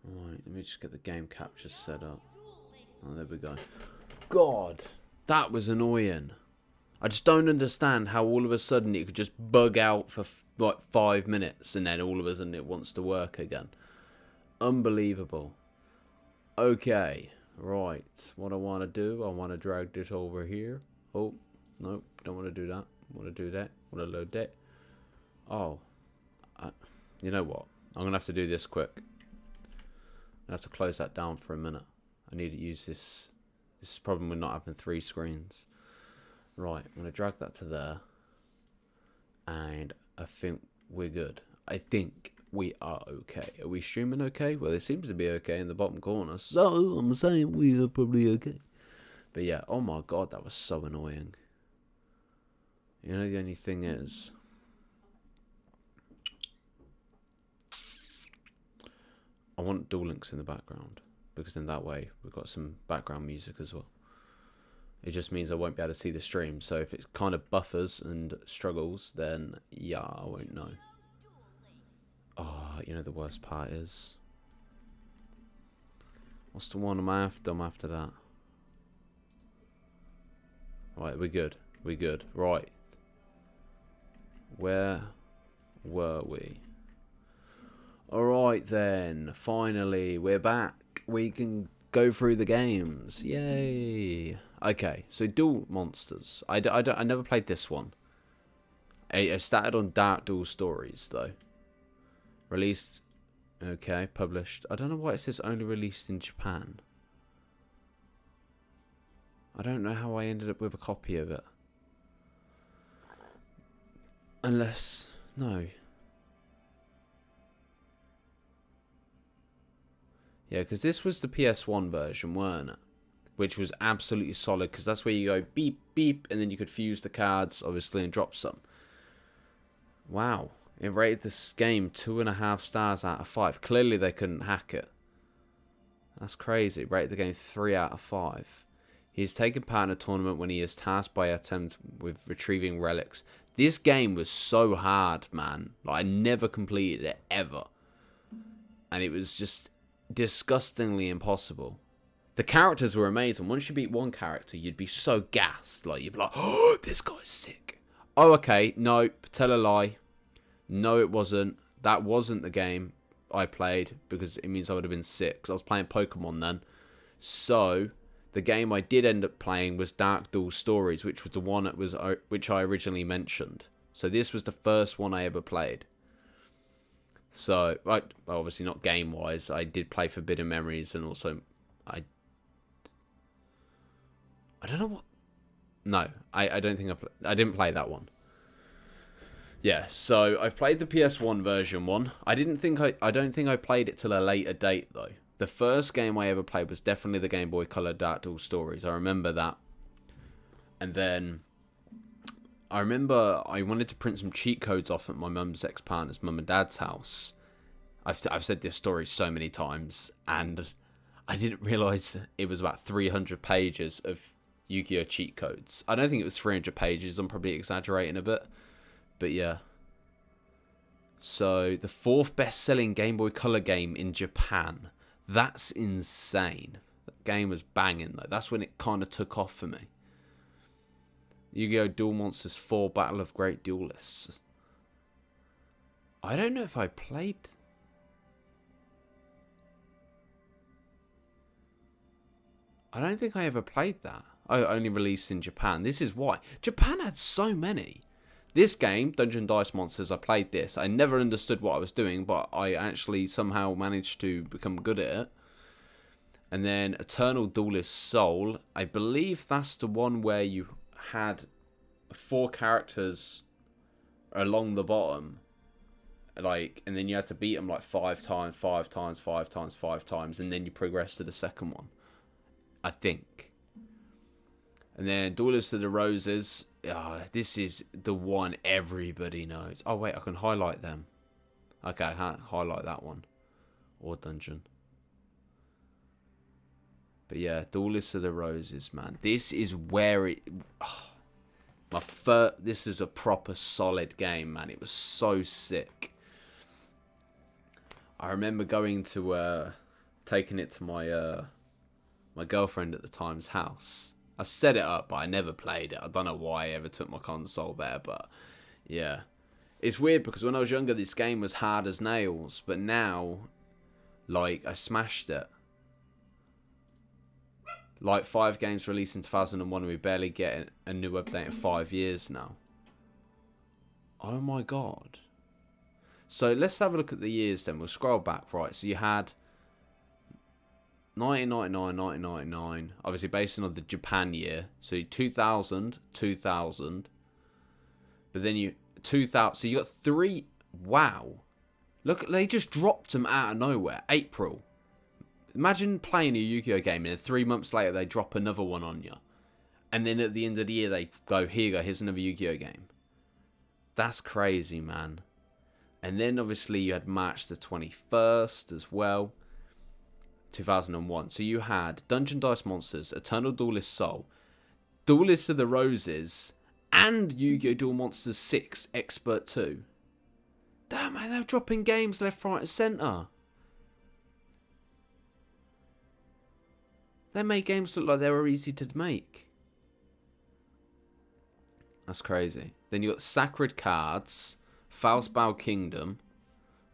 Alright, let me just get the game capture set up. Oh, there we go. God, that was annoying. I just don't understand how all of a sudden it could just bug out for like 5 minutes and then all of a sudden it wants to work again. Unbelievable. Okay, right. What I want to do, I want to drag this over here. Oh, no, don't want to do that. Want to do that. Want to load that. Oh, you know what? I'm going to have to do this quick. I have to close that down for a minute. I need to use this. This problem with not having 3 screens. Right, I'm going to drag that to there. And I think we're good. I think we are okay. Are we streaming okay? Well, it seems to be okay in the bottom corner. So, I'm saying we are probably okay. But yeah, oh my god, that was so annoying. You know, the only thing is... I want Duel Links in the background. Because in that way, we've got some background music as well. It just means I won't be able to see the stream. So if it kind of buffers and struggles, then yeah, I won't know. Oh, you know the worst part is... What's the one I'm after? I'm after that. Right, we're good. We're good. Right. Where were we? Alright then. Finally, we're back. We can go through the games. Yay. Okay, so Duel Monsters. I never played this one. I started on Dark Duel Stories, though. Released... Okay, published. I don't know why it says only released in Japan. I don't know how I ended up with a copy of it. Unless... No. Yeah, because this was the PS1 version, weren't it? Which was absolutely solid, because that's where you go beep, beep, and then you could fuse the cards, obviously, and drop some. Wow. It rated this game 2.5 stars out of 5. Clearly they couldn't hack it. That's crazy. It rated the game 3 out of 5. He's taken part in a tournament when he is tasked by attempt with retrieving relics. This game was so hard, man. Like, I never completed it, ever. And it was just disgustingly impossible. The characters were amazing. Once you beat one character, you'd be so gassed. Like, you'd be like, oh, this guy's sick. Oh, okay. No, tell a lie. No, it wasn't. That wasn't the game I played, because it means I would have been sick, because I was playing Pokemon then. So, the game I did end up playing was Dark Duel Stories, which was the one that was which I originally mentioned. So this was the first one I ever played. So, well, obviously not game-wise. I did play Forbidden Memories, and also I don't know what... No, I don't think I didn't play that one. Yeah, so I've played the PS1 version one. I don't think I played it till a later date though. The first game I ever played was definitely the Game Boy Color Dark Duel Stories. I remember that. And then I remember I wanted to print some cheat codes off at my mum's ex-partner's mum and dad's house. I've said this story so many times, and I didn't realise it was about 300 pages of Yu-Gi-Oh! Cheat codes. I don't think it was 300 pages. I'm probably exaggerating a bit. But yeah. So, the 4th best-selling Game Boy Color game in Japan. That's insane. That game was banging, though. That's when it kind of took off for me. Yu-Gi-Oh! Duel Monsters 4 Battle of Great Duelists. I don't know if I played... I don't think I ever played that. I only released in Japan. This is why. Japan had so many. This game, Dungeon Dice Monsters, I played this. I never understood what I was doing, but I actually somehow managed to become good at it. And then Eternal Duelist Soul. I believe that's the one where you had 4 characters along the bottom. Like, and then you had to beat them like 5 times, 5 times, 5 times, 5 times. And then you progress to the second one. I think. And then Duelist of the Roses. This is the one everybody knows. Oh, wait, I can highlight them. Okay, I can't highlight that one. Or Dungeon. But yeah, Duelist of the Roses, man. This is where it... this is a proper solid game, man. It was so sick. I remember going to taking it to my girlfriend at the time's house. I set it up, but I never played it. I don't know why I ever took my console there, but yeah. It's weird because when I was younger, this game was hard as nails, but now, like, I smashed it. Like, 5 games released in 2001, we barely get a new update in 5 years now. Oh my god. So, let's have a look at the years then. We'll scroll back, right. So, you had 1999, 1999, obviously based on the Japan year. So 2000, 2000. But then you 2000. So you got 3. Wow, look, they just dropped them out of nowhere. April. Imagine playing a Yu-Gi-Oh game and then 3 months later they drop another one on you, and then at the end of the year they go, here you go, here's another Yu-Gi-Oh game. That's crazy, man. And then obviously you had March the 21st as well. 2001. So you had Dungeon Dice Monsters, Eternal Duelist Soul, Duelist of the Roses, and Yu-Gi-Oh! Duel Monsters 6 Expert 2. Damn, man, they're dropping games left, right, and centre. They made games look like they were easy to make. That's crazy. Then you got Sacred Cards, Faustbau Kingdom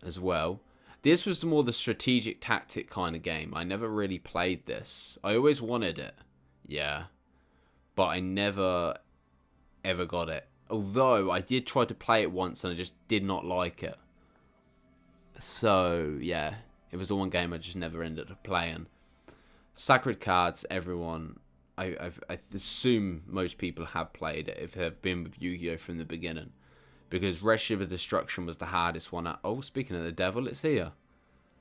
as well. This was more the strategic tactic kind of game. I never really played this. I always wanted it. Yeah. But I never ever got it. Although I did try to play it once and I just did not like it. So, yeah. It was the one game I just never ended up playing. Sacred Cards, everyone... I assume most people have played it if they've been with Yu-Gi-Oh! From the beginning. Because Red Shiver Destruction was the hardest one. Oh, speaking of the devil, it's here.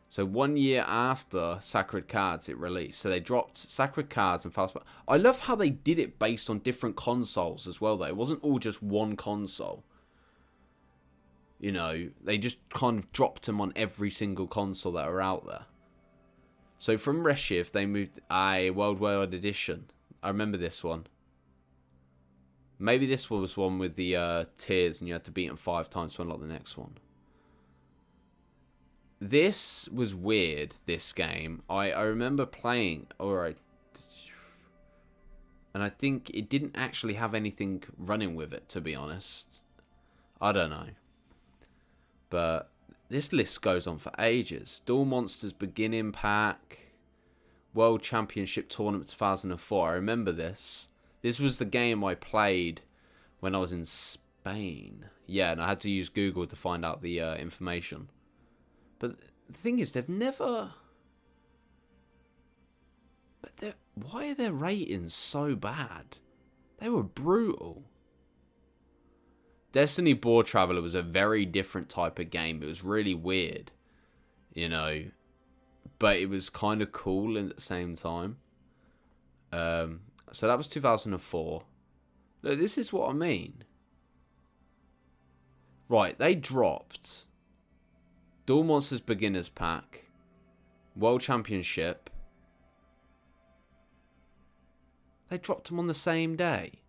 So 1 year after Sacred Cards, it released. So they dropped Sacred Cards and Fastball. I love how they did it based on different consoles as well, though. It wasn't all just one console. You know, they just kind of dropped them on every single console that are out there. So from Reshiv, they moved a Worldwide Edition. I remember this one. Maybe this was one with the tiers and you had to beat them 5 times to unlock the next one. This was weird, this game. I remember playing, alright. And I think it didn't actually have anything running with it, to be honest. I don't know. But this list goes on for ages. Duel Monsters Beginning Pack. World Championship Tournament 2004. I remember this. This was the game I played when I was in Spain. Yeah, and I had to use Google to find out the information. But the thing is, they've never... But why are their ratings so bad? They were brutal. Destiny Board Traveler was a very different type of game. It was really weird, you know. But it was kind of cool at the same time. So that was 2004. Look, this is what I mean. Right, they dropped Duel Monsters Beginners Pack, World Championship. They dropped them on the same day.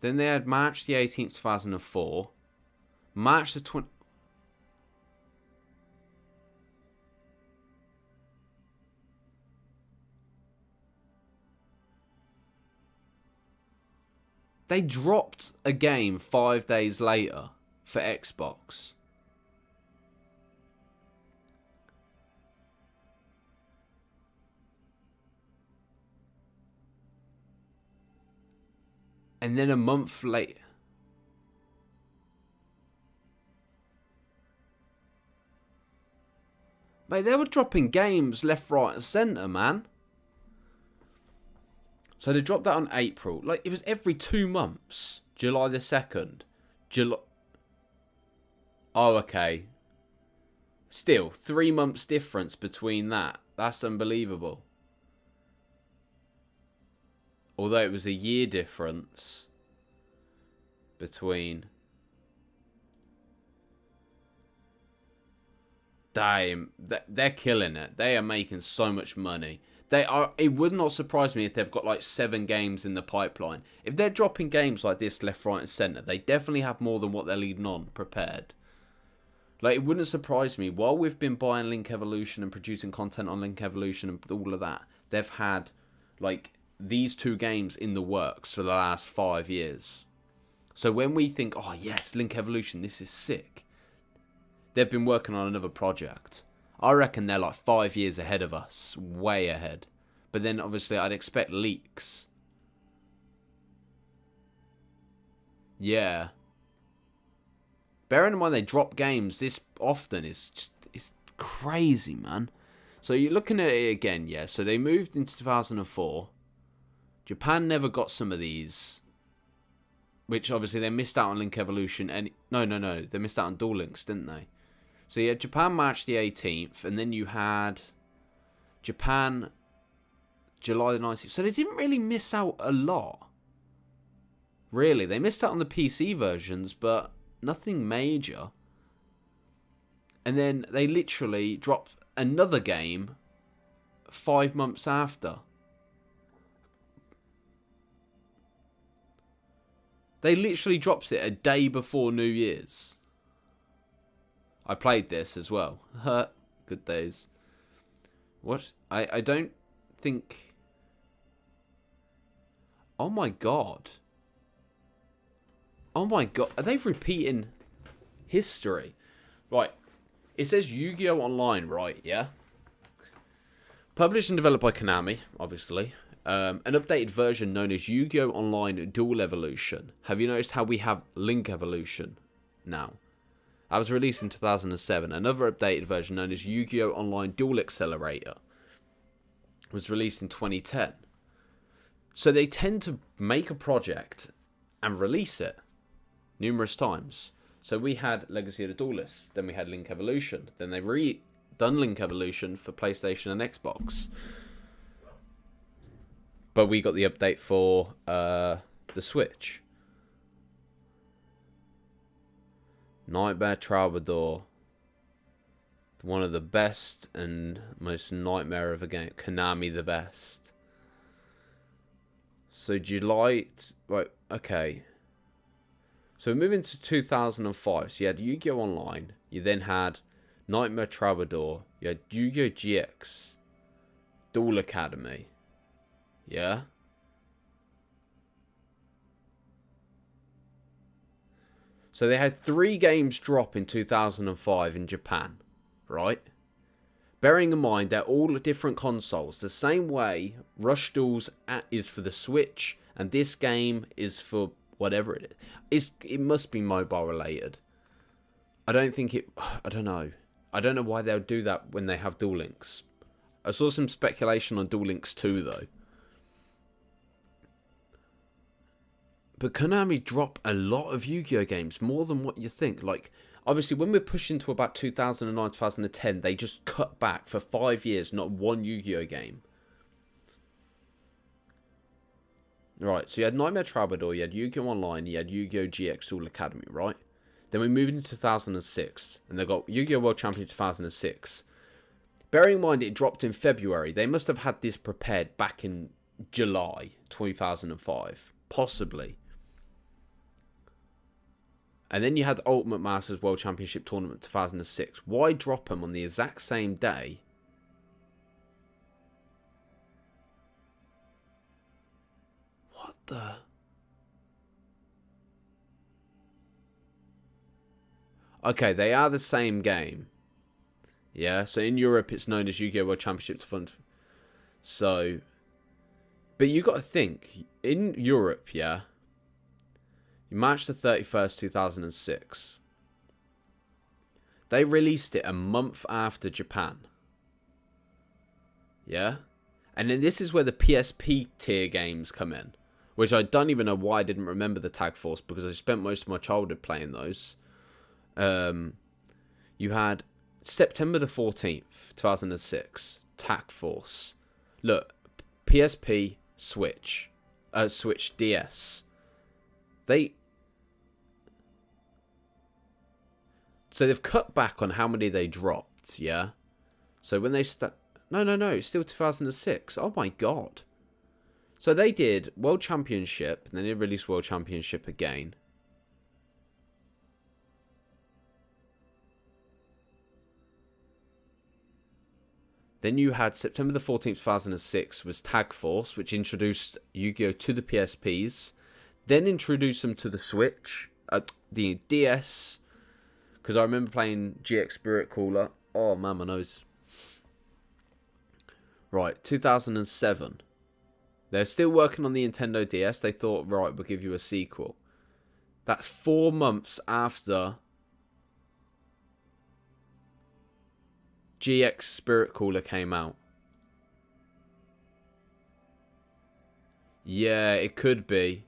Then they had March the 18th, 2004. March the 20th. They dropped a game 5 days later for Xbox. And then a month later... Mate, they were dropping games left, right and centre, man. So they dropped that on April. Like, it was every 2 months. July the 2nd. July... Oh, okay. Still, 3 months difference between that. That's unbelievable. Although it was a year difference between... Damn, they're killing it. They are making so much money. They are. It would not surprise me if they've got like 7 games in the pipeline. If they're dropping games like this left, right and centre, they definitely have more than what they're leading on prepared. Like, it wouldn't surprise me. While we've been buying Link Evolution and producing content on Link Evolution and all of that, they've had, like, these 2 games in the works for the last 5 years. So when we think, oh, yes, Link Evolution, this is sick, they've been working on another project. I reckon they're, like, 5 years ahead of us. Way ahead. But then, obviously, I'd expect leaks. Yeah. Bearing in mind they drop games this often is just, it's crazy, man. So you're looking at it again, yeah. So they moved into 2004. Japan never got some of these, which obviously they missed out on Link Evolution. And no, they missed out on Duel Links, didn't they? So you had Japan March the 18th, and then you had Japan July the 19th. So they didn't really miss out a lot. Really, they missed out on the PC versions, but nothing major. And then they literally dropped another game 5 months after. They literally dropped it a day before New Year's. I played this as well. Good days. What? I don't think... Oh my god. Oh my god, are they repeating history? Right, it says Yu-Gi-Oh! Online, right, yeah? Published and developed by Konami, obviously. An updated version known as Yu-Gi-Oh! Online Duel Evolution. Have you noticed how we have Link Evolution now? That was released in 2007. Another updated version known as Yu-Gi-Oh! Online Duel Accelerator was released in 2010. So they tend to make a project and release it numerous times. So we had Legacy of the Duelists, then we had Link Evolution, then they've done Link Evolution for PlayStation and Xbox. But we got the update for the Switch. Nightmare Troubadour. One of the best and most nightmare of a game. Konami the best. So July... Right, okay. So we move into 2005. So you had Yu-Gi-Oh! Online. You then had Nightmare Troubadour. You had Yu-Gi-Oh! GX. Duel Academy. Yeah? So they had 3 games drop in 2005 in Japan. Right? Bearing in mind they're all different consoles. The same way Rush Duels is for the Switch. And this game is for... whatever it is. It must be mobile related. I don't think it... I don't know. I don't know why they'll do that when they have Duel Links. I saw some speculation on Duel Links 2 though. But Konami drop a lot of Yu-Gi-Oh! Games. More than what you think. Like, obviously when we're pushing to about 2009, 2010, they just cut back for 5 years. Not one Yu-Gi-Oh! Game. Right, so you had Nightmare Troubadour, you had Yu-Gi-Oh! Online, you had Yu-Gi-Oh! GX Duel Academy, right? Then we moved into 2006, and they got Yu-Gi-Oh! World Champion 2006. Bearing in mind it dropped in February, they must have had this prepared back in July 2005. Possibly. And then you had the Ultimate Masters World Championship Tournament 2006. Why drop them on the exact same day? What the... Okay, they are the same game. Yeah, so in Europe it's known as Yu-Gi-Oh! World Championship Fund. So, but you got to think, in Europe, yeah, March the 31st, 2006, they released it a month after Japan. Yeah? And then this is where the PSP tier games come in, which I don't even know why I didn't remember the Tag Force, because I spent most of my childhood playing those. You had September the 14th, 2006, Tag Force. Look, PSP, Switch, Switch DS. So they've cut back on how many they dropped, yeah? So when they No, it's still 2006. Oh my god. So they did World Championship, and then they released World Championship again. Then you had September the 14th, 2006 was Tag Force, which introduced Yu-Gi-Oh! To the PSPs. Then introduced them to the Switch, the DS, because I remember playing GX Spirit Cooler. Oh man, my nose. Right, 2007. They're still working on the Nintendo DS. They thought, right, we'll give you a sequel. That's 4 months after GX Spirit Cooler came out. Yeah, it could be.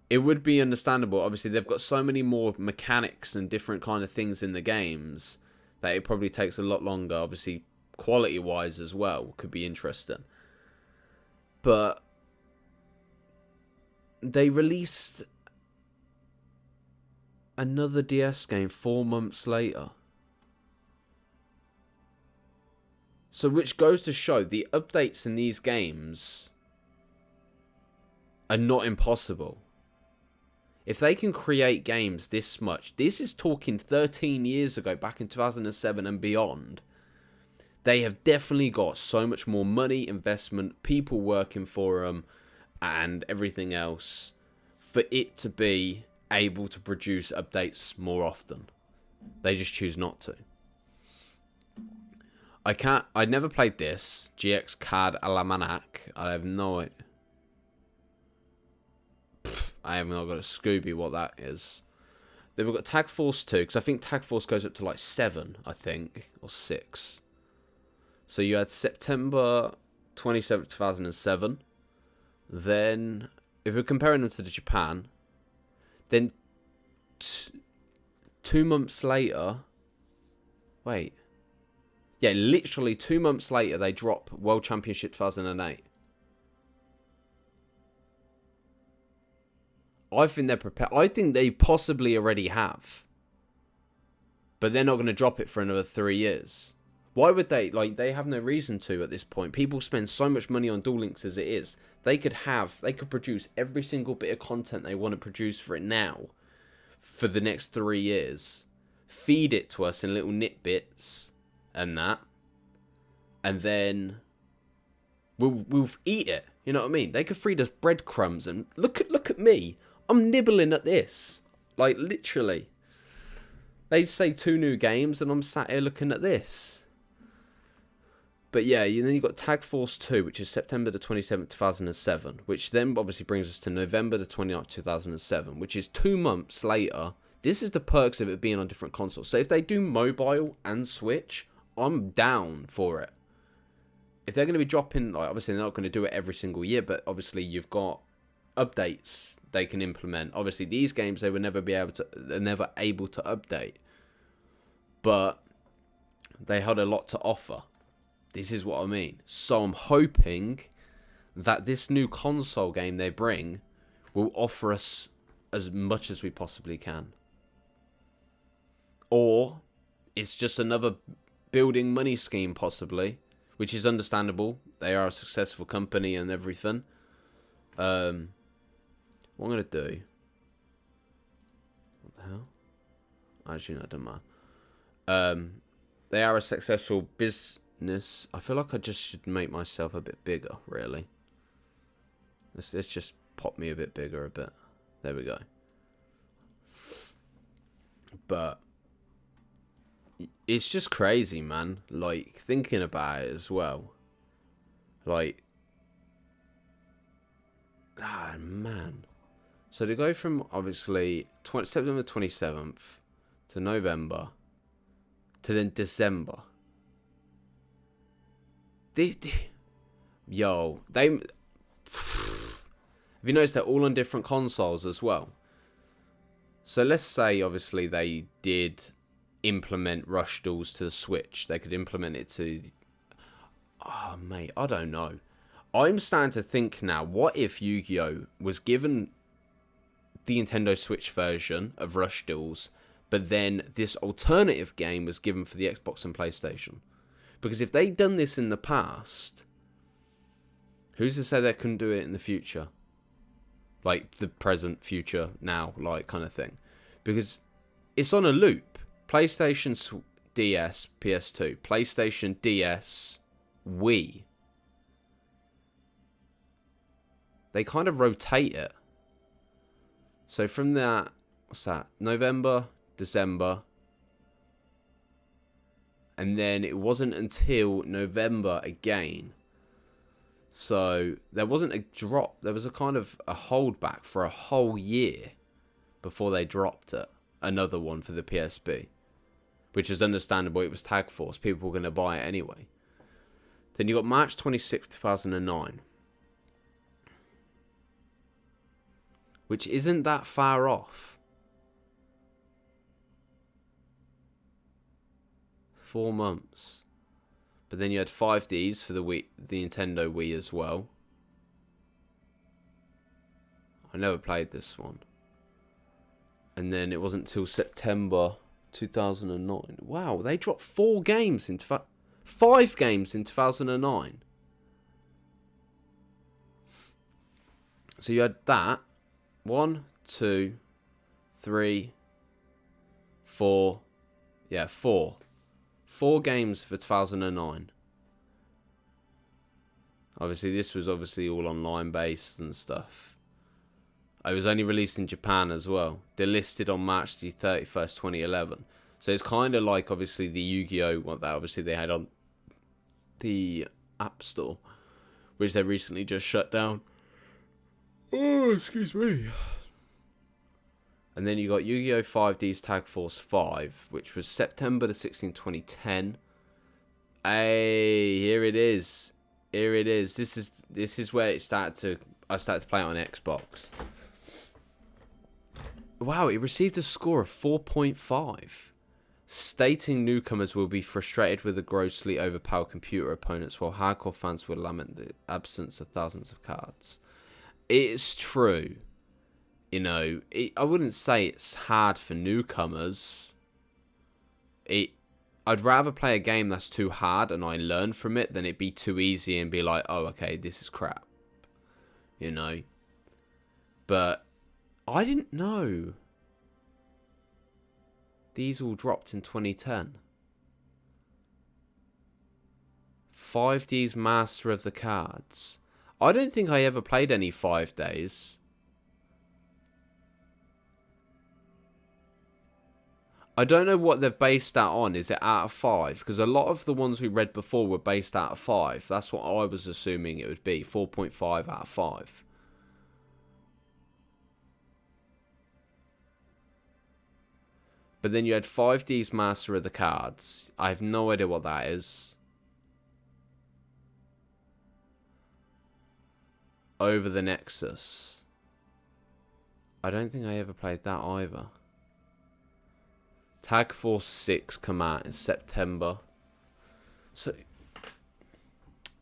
It would be understandable. Obviously, they've got so many more mechanics and different kind of things in the games that it probably takes a lot longer. Obviously, quality-wise as well, could be interesting. But they released another DS game 4 months later. So, which goes to show the updates in these games are not impossible. If they can create games this much, this is talking 13 years ago, back in 2007 and beyond. They have definitely got so much more money, investment, people working for them, and everything else for it to be able to produce updates more often. They just choose not to. I never played this. GX Card Almanac. I have no idea. I haven't got a Scooby what that is. Then we've got Tag Force 2, because I think Tag Force goes up to like 7, I think, or 6. So you had September 27th, 2007. Then, if we're comparing them to the Japan, then 2 months later, wait. Yeah, literally 2 months later, they drop World Championship 2008. I think they're prepared. I think they possibly already have. But they're not going to drop it for another 3 years. Why would they? Like, they have no reason to at this point. People spend so much money on Duel Links as it is. They could produce every single bit of content they want to produce for it now. For the next 3 years. Feed it to us in little nitbits. And that. And then we'll eat it. You know what I mean? They could feed us breadcrumbs and look at me. I'm nibbling at this. Like, literally. They'd say 2 new games and I'm sat here looking at this. But yeah, then you've got Tag Force 2, which is September the 27th, 2007. Which then obviously brings us to November the 29th, 2007. Which is 2 months later. This is the perks of it being on different consoles. So if they do mobile and Switch, I'm down for it. If they're going to be dropping, like, obviously they're not going to do it every single year, but obviously you've got updates they can implement. Obviously these games they're never able to update, but they had a lot to offer. This is what I mean. So I'm hoping that this new console game they bring will offer us as much as we possibly can. Or it's just another building money scheme possibly, which is understandable. They are a successful company and everything. What I'm going to do... What the hell? Actually, no, it doesn't matter. They are a successful business. I feel like I just should make myself a bit bigger, really. Let's just pop me a bit bigger a bit. There we go. But it's just crazy, man. Like, thinking about it as well. Like, man. So to go from, obviously, September 27th to November to then December. Yo, have you noticed they're all on different consoles as well? So let's say, obviously, they did implement Rush Duels to the Switch. They could implement it to... Oh, mate, I don't know. I'm starting to think now, what if Yu-Gi-Oh! Was given the Nintendo Switch version of Rush Duels, but then this alternative game was given for the Xbox and PlayStation? Because if they'd done this in the past, who's to say they couldn't do it in the future? Like, the present, future, now, like, kind of thing. Because it's on a loop. PlayStation DS, PS2, PlayStation, DS, Wii. They kind of rotate it. So from that, what's that? November, December. And then it wasn't until November again. So there wasn't a drop. There was a kind of a holdback for a whole year before they dropped it. Another one for the PSP. Which is understandable. It was Tag Force. People were going to buy it anyway. Then you got March 26th, 2009. Which isn't that far off. 4 months. But then you had 5Ds for the Wii, the Nintendo Wii as well. I never played this one. And then it wasn't till September 2009. Wow, they dropped 4 games into 5 games in 2009. So you had that. 1, 2, 3, 4. Yeah, 4. 4 games for 2009. Obviously, this was all online based and stuff. It was only released in Japan as well. They're listed on March the 31st, 2011. So it's kind of like, obviously, the Yu-Gi-Oh! What that obviously they had on the App Store, which they recently just shut down. Oh, excuse me. And then you got Yu-Gi-Oh! 5D's Tag Force 5, which was September the 16th, 2010. Hey, here it is. Here it is. This is where I started to play it on Xbox. Wow, it received a score of 4.5, stating newcomers will be frustrated with the grossly overpowered computer opponents, while hardcore fans will lament the absence of thousands of cards. It's true. You know, I wouldn't say it's hard for newcomers. I'd rather play a game that's too hard and I learn from it than it be too easy and be like, oh, okay, this is crap. You know? But I didn't know these all dropped in 2010. 5D's Master of the Cards. I don't think I ever played any 5Ds. I don't know what they've based that on. Is it out of 5? Because a lot of the ones we read before were based out of 5. That's what I was assuming it would be. 4.5 out of 5. But then you had 5D's Master of the Cards. I have no idea what that is. Over the Nexus. I don't think I ever played that either. Tag Force 6 come out in September. So,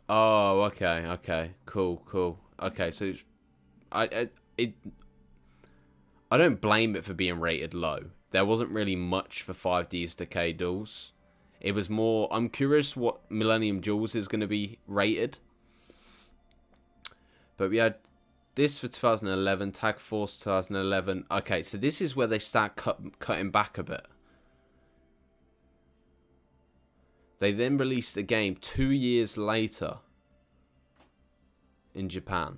oh, okay, cool. Okay, so I don't blame it for being rated low. There wasn't really much for 5D's Decade Duels. It was more. I'm curious what Millennium Duels is going to be rated. But we had this for 2011, Tag Force 2011. Okay, so this is where they start cutting back a bit. They then released a game 2 years later in Japan.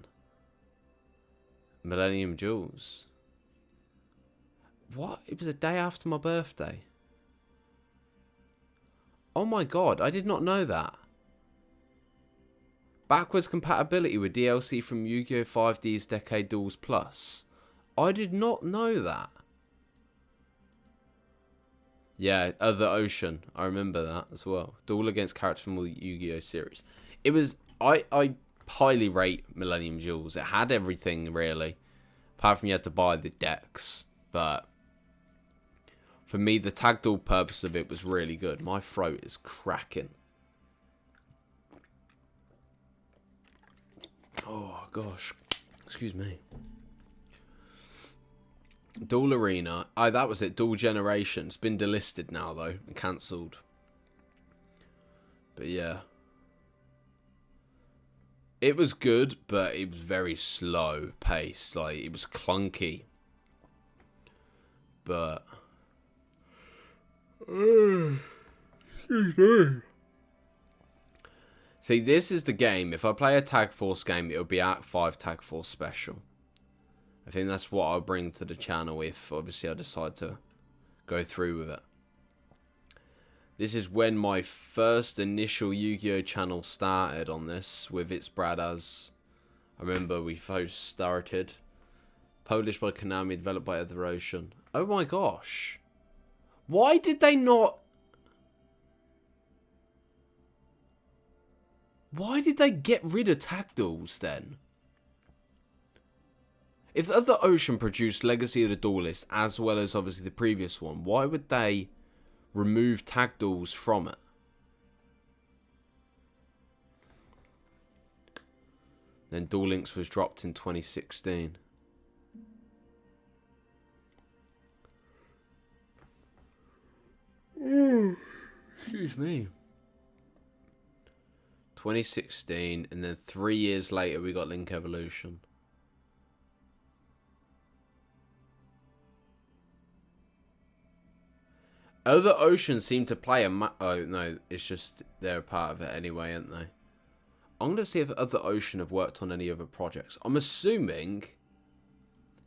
Millennium Duels. What? It was a day after my birthday. Oh my god, I did not know that. Backwards compatibility with DLC from Yu-Gi-Oh! 5D's Decade Duels Plus. I did not know that. Yeah, The Ocean. I remember that as well. Duel against characters from the Yu-Gi-Oh! Series. It was... I highly rate Millennium Duels. It had everything, really. Apart from you had to buy the decks. But... for me, the tag duel purpose of it was really good. My throat is cracking. Oh, gosh. Excuse me. Duel Arena. Oh, that was it. Duel Generation. It's been delisted now, though. And cancelled. But, yeah. It was good, but it was very slow paced. Like, it was clunky. But... See, this is the game. If I play a Tag Force game, it'll be Act 5 Tag Force Special. I think that's what I'll bring to the channel if, obviously, I decide to go through with it. This is when my first initial Yu-Gi-Oh! Channel started on this, with its Bradas. I remember we first started. Published by Konami, developed by Other Ocean. Oh my gosh. Why did they not... Why did they get rid of Tag Duels then? If Other Ocean produced Legacy of the Duelist as well as obviously the previous one, why would they remove Tag Duels from it? Then Duel Links was dropped in 2016. Excuse me. 2016, and then 3 years later we got Link Evolution. Other Oceans seem to play a oh no, it's just they're a part of it anyway, aren't they? I'm gonna see if Other Ocean have worked on any other projects. I'm assuming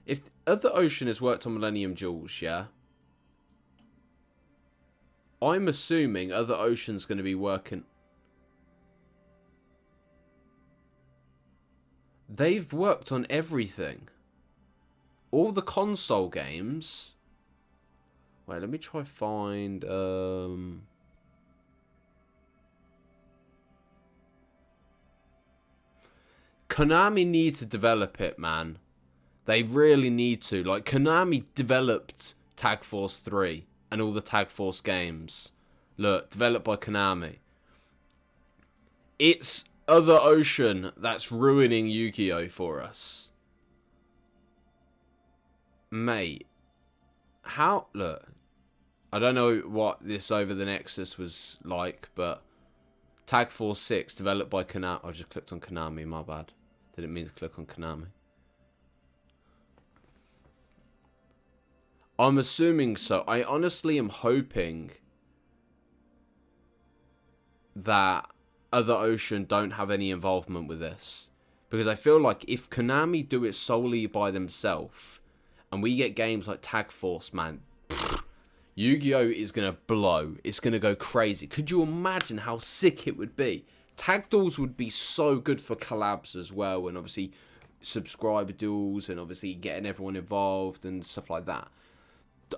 if Other Ocean has worked on Millennium Duels, yeah. I'm assuming Other Ocean's going to be working. They've worked on everything. All the console games. Wait, let me try find Konami need to develop it, man. They really need to. Like, Konami developed Tag Force 3 and all the Tag Force games. Look, developed by Konami. It's Other Ocean that's ruining Yu-Gi-Oh! For us. Mate. How... Look. I don't know what this Over the Nexus was like, but... Tag Force 6, developed by Konami... I just clicked on Konami, my bad. Didn't mean to click on Konami. I'm assuming so. I honestly am hoping that Other Ocean don't have any involvement with this. Because I feel like if Konami do it solely by themselves, and we get games like Tag Force, man, Yu-Gi-Oh! Is going to blow. It's going to go crazy. Could you imagine how sick it would be? Tag Duels would be so good for collabs as well, and obviously subscriber duels, and obviously getting everyone involved and stuff like that.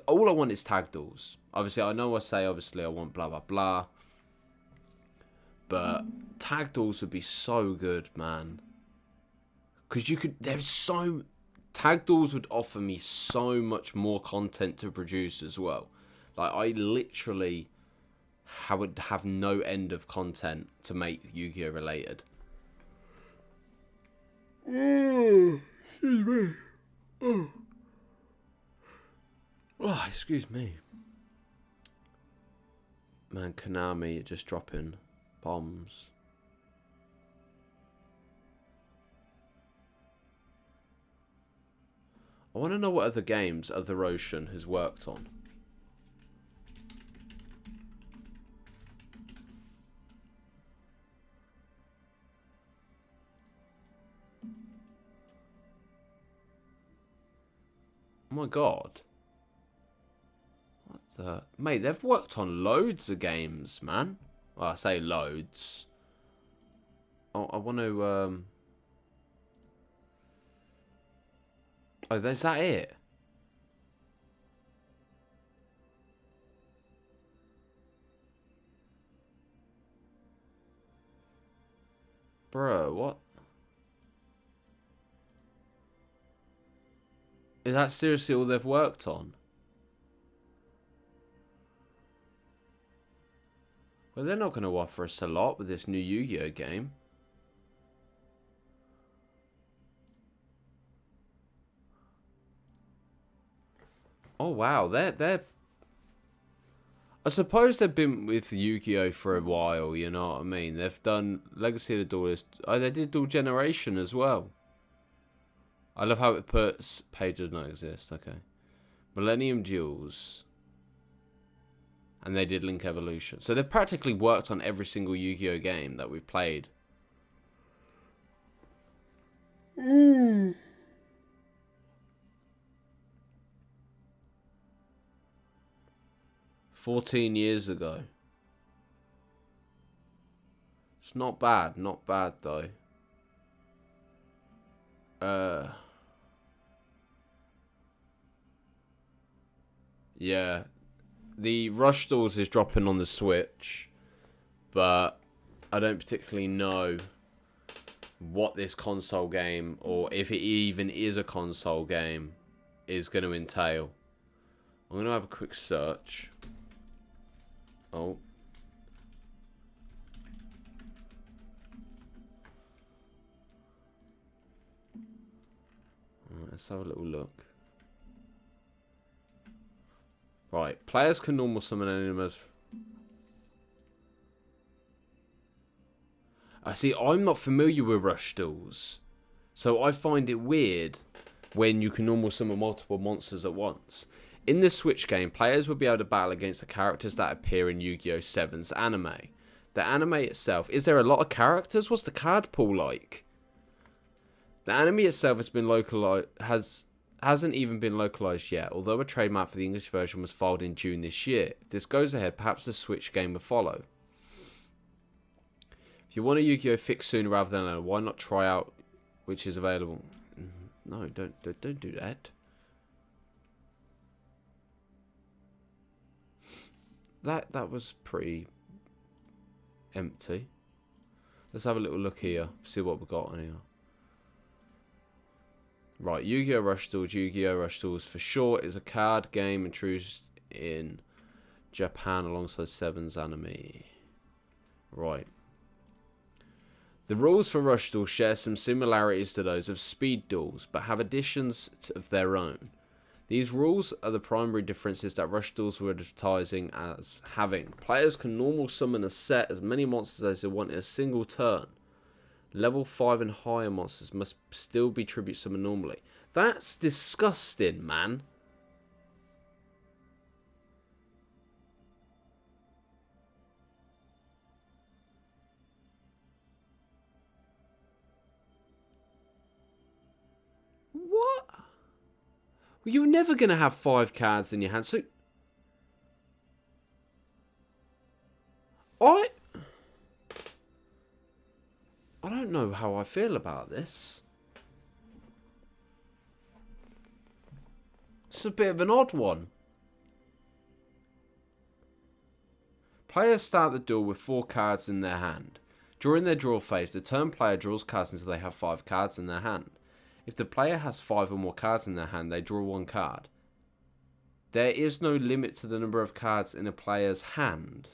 All I want is Tag Duels. Obviously, I know I say, obviously, I want blah, blah, blah. But Tag Duels would be so good, man. Because you could... There's so... Tag Duels would offer me so much more content to produce as well. Like, I literally... I would have no end of content to make Yu-Gi-Oh! Related. Excuse me. Oh, excuse me. Man, Konami just dropping bombs. I want to know what other games Other Ocean has worked on. Oh my god. What the... Mate, they've worked on loads of games, man. Well, I say loads. Oh, I want to... Oh, is that it? Bro, what? Is that seriously all they've worked on? Well, they're not going to offer us a lot with this new Yu-Gi-Oh! Game. Oh, wow. They're... I suppose they've been with Yu-Gi-Oh! For a while, you know what I mean? They've done Legacy of the Duelist. Oh, they did Dual Generation as well. I love how it puts... Page does not exist, okay. Millennium Duels. And they did Link Evolution. So they've practically worked on every single Yu-Gi-Oh game that we've played. 14 years ago. It's not bad. Not bad, though. Yeah. The Rush Duels is dropping on the Switch. But I don't particularly know what this console game, or if it even is a console game, is going to entail. I'm going to have a quick search. Oh. Let's have a little look. Right. Players can normal summon enemies. I see, I'm not familiar with Rush Duels. So I find it weird when you can normal summon multiple monsters at once. In this Switch game, players will be able to battle against the characters that appear in Yu-Gi-Oh! 7's anime. The anime itself, is there a lot of characters? What's the card pool like? The anime itself has been localized, hasn't even been localized yet, although a trademark for the English version was filed in June this year. If this goes ahead, perhaps the Switch game will follow. If you want a Yu-Gi-Oh! Fix sooner rather than later, why not try out which is available? No, don't do that. That was pretty empty. Let's have a little look here, see what we got on here. Right, Yu-Gi-Oh! Rush Duels. Yu-Gi-Oh! Rush Duels for short is a card game introduced in Japan alongside 7's anime. Right. The rules for Rush Duels share some similarities to those of Speed Duels, but have additions of their own. These rules are the primary differences that Rush Duels were advertising as having. Players can normal summon a set as many monsters as they want in a single turn. Level 5 and higher monsters must still be tribute summoned normally. That's disgusting, man. What? Well, you're never going to have 5 cards in your hand, so... I don't know how I feel about this. It's a bit of an odd one. Players start the duel with 4 cards in their hand. During their draw phase, the turn player draws cards until they have 5 cards in their hand. If the player has 5 or more cards in their hand, they draw 1 card. There is no limit to the number of cards in a player's hand.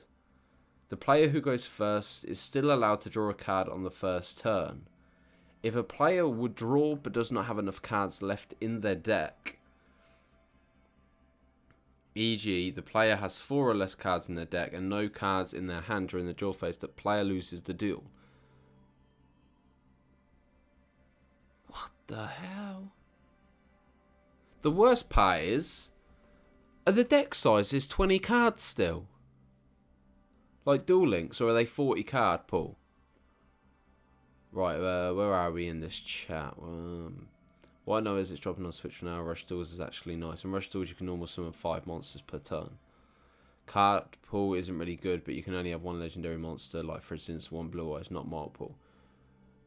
The player who goes first is still allowed to draw a card on the first turn. If a player would draw but does not have enough cards left in their deck, e.g. the player has 4 or less cards in their deck and no cards in their hand during the draw phase, the player loses the duel. What the hell? The worst part is, are the deck sizes 20 cards still? Like Duel Links, or are they 40 card pool? Right, where are we in this chat? What I know is it's dropping on Switch for now. Rush Duels is actually nice. In Rush Duels, you can almost summon 5 monsters per turn. Card pool isn't really good, but you can only have 1 legendary monster, like for instance 1 Blue Eyes, not multiple.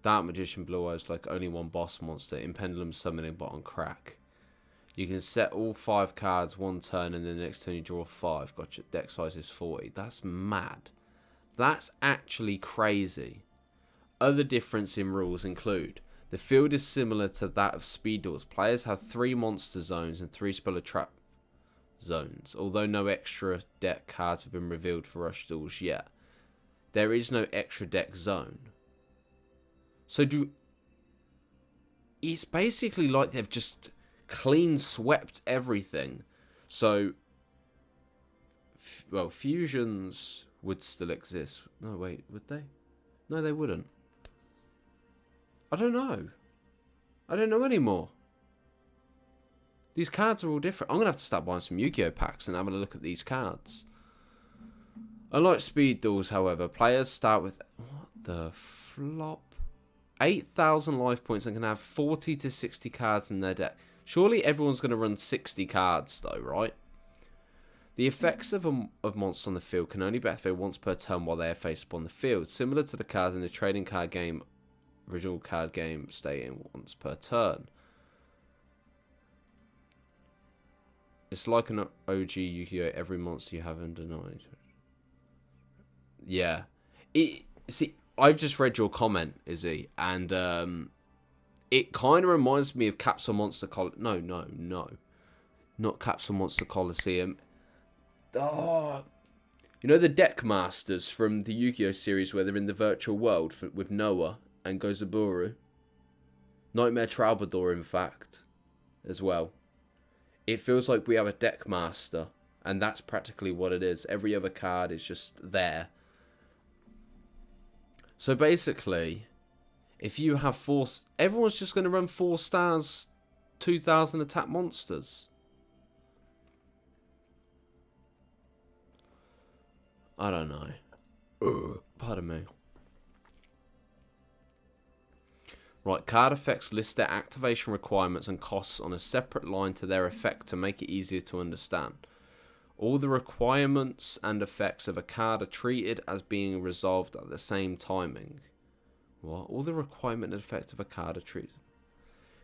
Dark Magician Blue Eyes, like only 1 boss monster. In Pendulum Summoning, but on crack. You can set all 5 cards 1 turn, and then the next turn you draw 5. Gotcha. Deck size is 40. That's mad. That's actually crazy. Other difference in rules include: the field is similar to that of Speed Duels. Players have 3 monster zones and 3 spell trap zones, although no extra deck cards have been revealed for Rush Duels yet. There is no extra deck zone. So it's basically like they've just clean swept everything. So, well, fusions would still exist. No, wait, would they? No, they wouldn't. I don't know. I don't know anymore. These cards are all different. I'm going to have to start buying some Yu-Gi-Oh packs and having a look at these cards. Unlike speed duels, however, players start with what the flop 8,000 life points and can have 40 to 60 cards in their deck. Surely everyone's going to run 60 cards though, right? The effects of monsters on the field can only be activated once per turn while they are faced upon the field, similar to the cards in the trading card game, original card game, stating once per turn. It's like an OG Yu-Gi-Oh! Every monster you haven't denied. Yeah. See, I've just read your comment, Izzy, and it kind of reminds me of Capsule Monster No. Not Capsule Monster Coliseum. Oh, you know the deck masters from the Yu-Gi-Oh series where they're in the virtual world with Noah and Gozaburu? Nightmare Troubadour, in fact, as well. It feels like we have a deck master, and that's practically what it is. Every other card is just there. So basically, if you have everyone's just going to run 4 stars, 2,000 attack monsters. I don't know. Pardon me. Right, card effects list their activation requirements and costs on a separate line to their effect to make it easier to understand. All the requirements and effects of a card are treated as being resolved at the same timing. What? All the requirement and effect of a card are treated.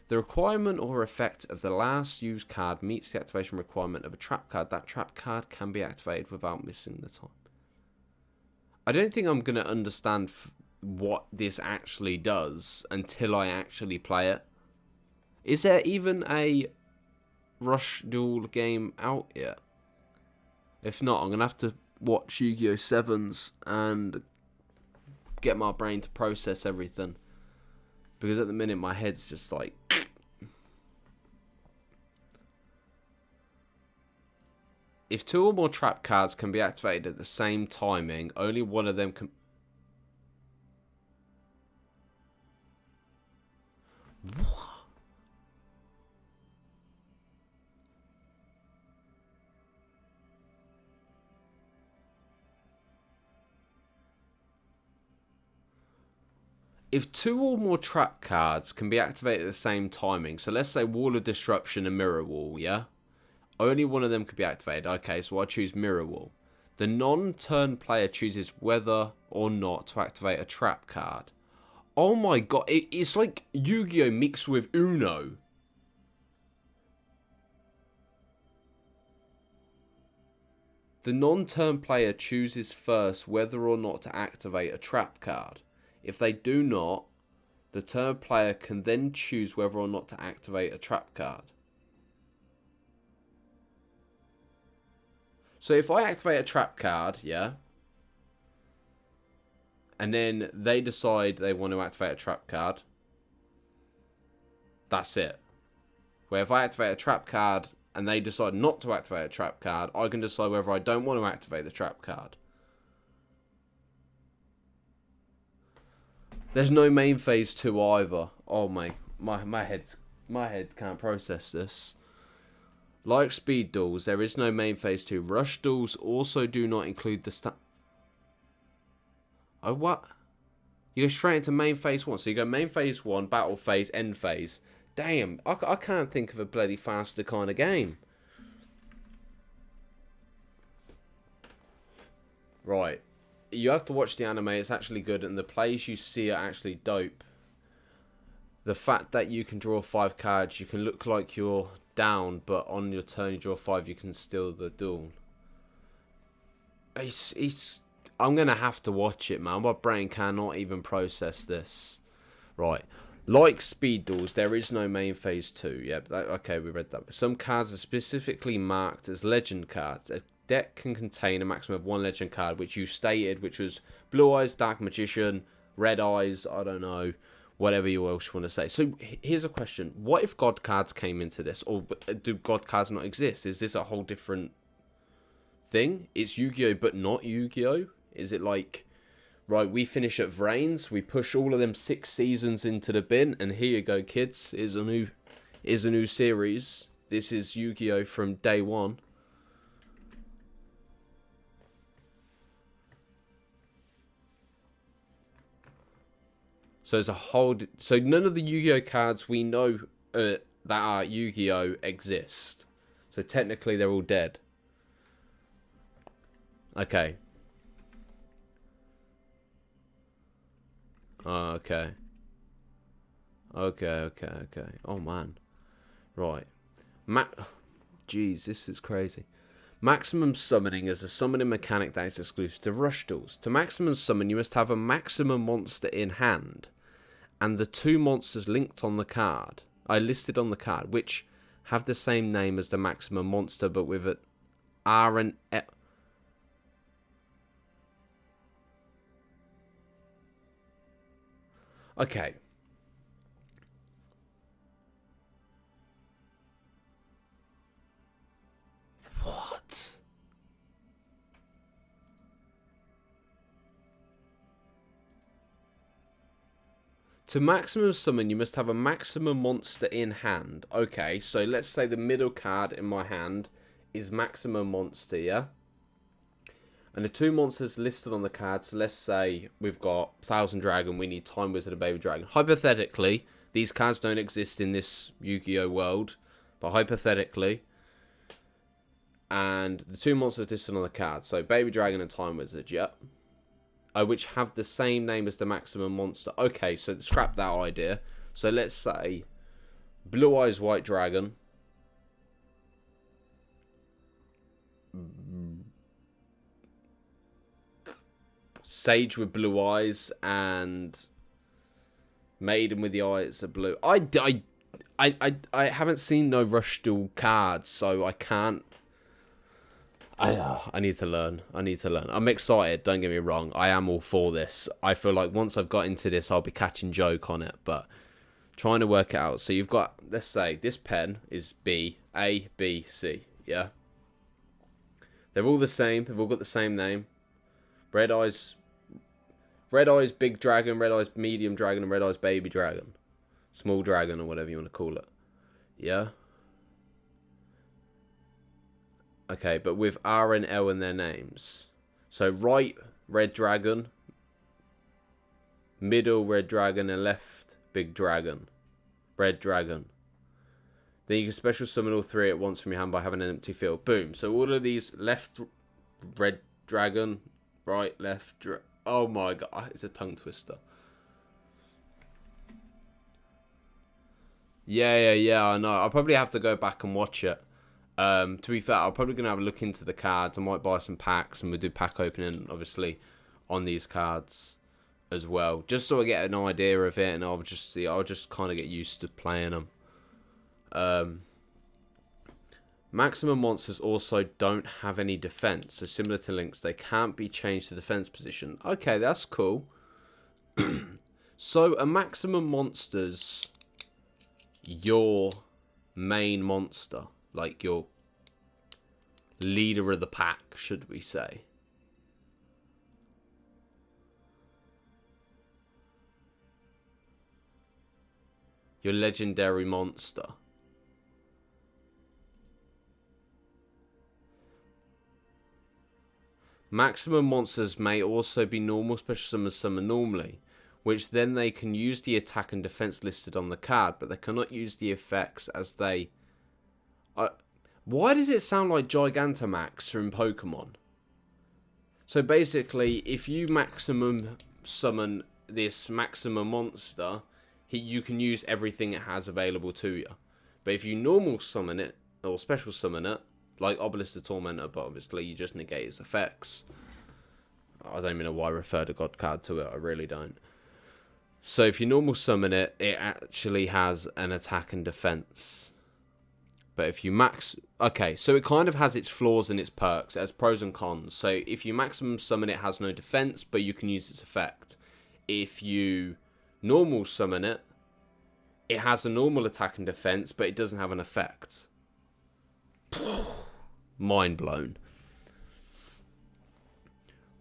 The requirement or effect of the last used card meets the activation requirement of a trap card. That trap card can be activated without missing the time. I don't think I'm going to understand what this actually does until I actually play it. Is there even a Rush Duel game out yet? If not, I'm going to have to watch Yu-Gi-Oh! 7s and get my brain to process everything. Because at the minute my head's just like... If 2 or more trap cards can be activated at the same timing, only one of them can... What? If 2 or more trap cards can be activated at the same timing, so let's say Wall of Disruption and Mirror Wall, yeah? Only one of them could be activated. Okay, so I choose Mirror Wall. The non-turn player chooses whether or not to activate a trap card. Oh my god, it's like Yu-Gi-Oh! Mixed with Uno. The non-turn player chooses first whether or not to activate a trap card. If they do not, the turn player can then choose whether or not to activate a trap card. So if I activate a trap card, yeah, and then they decide they want to activate a trap card, that's it. Where if I activate a trap card and they decide not to activate a trap card, I can decide whether I don't want to activate the trap card. There's no main phase 2 either. Oh my head can't process this. Like speed duels, there is no main phase 2. Rush duels also do not include the Oh, what? You go straight into main phase 1. So you go main phase 1, battle phase, end phase. Damn, I can't think of a bloody faster kind of game. Right. You have to watch the anime. It's actually good, and the plays you see are actually dope. The fact that you can draw 5 cards, you can look like you're down, but on your turn you draw 5, you can steal the duel. I'm going to have to watch it, man. My brain cannot even process this. Right. Like speed duels, there is no main phase 2. Yep, okay, we read that. Some cards are specifically marked as legend cards. A deck can contain a maximum of 1 legend card, which you stated, which was Blue Eyes, Dark Magician, Red Eyes, I don't know, whatever you else want to say. So here's a question. What if God cards came into this? Or do God cards not exist? Is this a whole different thing? It's Yu-Gi-Oh! But not Yu-Gi-Oh! Is it like, right, we finish at Vrains, we push all of them 6 seasons into the bin, and here you go, kids, is a new series. This is Yu-Gi-Oh! From day one. So there's a whole... So none of the Yu-Gi-Oh cards we know that are Yu-Gi-Oh exist. So technically they're all dead. Okay. Oh, okay. Okay. Oh, man. Right. Jeez, this is crazy. Maximum summoning is a summoning mechanic that is exclusive to Rush Duels. To maximum summon, you must have a maximum monster in hand, and the 2 monsters linked on the card, listed on the card, which have the same name as the maximum monster, but with an R and L. Okay. What? To maximum summon, you must have a maximum monster in hand. Okay, so let's say the middle card in my hand is maximum monster, yeah? And the 2 monsters listed on the card, so let's say we've got Thousand Dragon, we need Time Wizard and Baby Dragon. Hypothetically, these cards don't exist in this Yu-Gi-Oh world, but hypothetically, and the 2 monsters listed on the card, so Baby Dragon and Time Wizard, yeah? Which have the same name as the maximum monster. Okay, so scrap that idea. So let's say Blue Eyes White Dragon, Sage with blue eyes, and Maiden with the eyes of blue. I haven't seen no Rush Duel cards, so I can't. I need to learn. I'm excited, don't get me wrong. I am all for this. I feel like once I've got into this, I'll be catching joke on it. But trying to work it out. So you've got, let's say, this pen is B, A, B, C. Yeah? They're all the same. They've all got the same name. Red Eyes Big Dragon, Red Eyes Medium Dragon, and Red Eyes Baby Dragon. Small Dragon, or whatever you want to call it. Yeah? Okay, but with R and L in their names. So right, Red Dragon. Middle, Red Dragon. And left, Big Dragon. Red Dragon. Then you can special summon all 3 at once from your hand by having an empty field. Boom. So all of these, left, Red Dragon. Right, left, oh my god. It's a tongue twister. Yeah, I know. I'll probably have to go back and watch it. To be fair, I'm probably going to have a look into the cards. I might buy some packs, and we'll do pack opening, obviously, on these cards as well. Just so I get an idea of it, and I'll just kind of get used to playing them. Maximum monsters also don't have any defense. So similar to Lynx, they can't be changed to defense position. Okay, that's cool. So a maximum monster's your main monster. Like your leader of the pack, should we say. Your legendary monster. Maximum monsters may also be normal special summons summoned normally, which then they can use the attack and defense listed on the card, but they cannot use the effects as they... why does it sound like Gigantamax from Pokemon? So basically, if you maximum summon this maximum monster, you can use everything it has available to you. But if you normal summon it, or special summon it, like Obelisk the Tormentor, but obviously you just negate its effects. I don't even know why I refer the God card to it, I really don't. So if you normal summon it, it actually has an attack and defense. But if you max... Okay, so it kind of has its flaws and its perks. It has pros and cons. So if you maximum summon it, has no defense, but you can use its effect. If you normal summon it, it has a normal attack and defense, but it doesn't have an effect. Mind blown.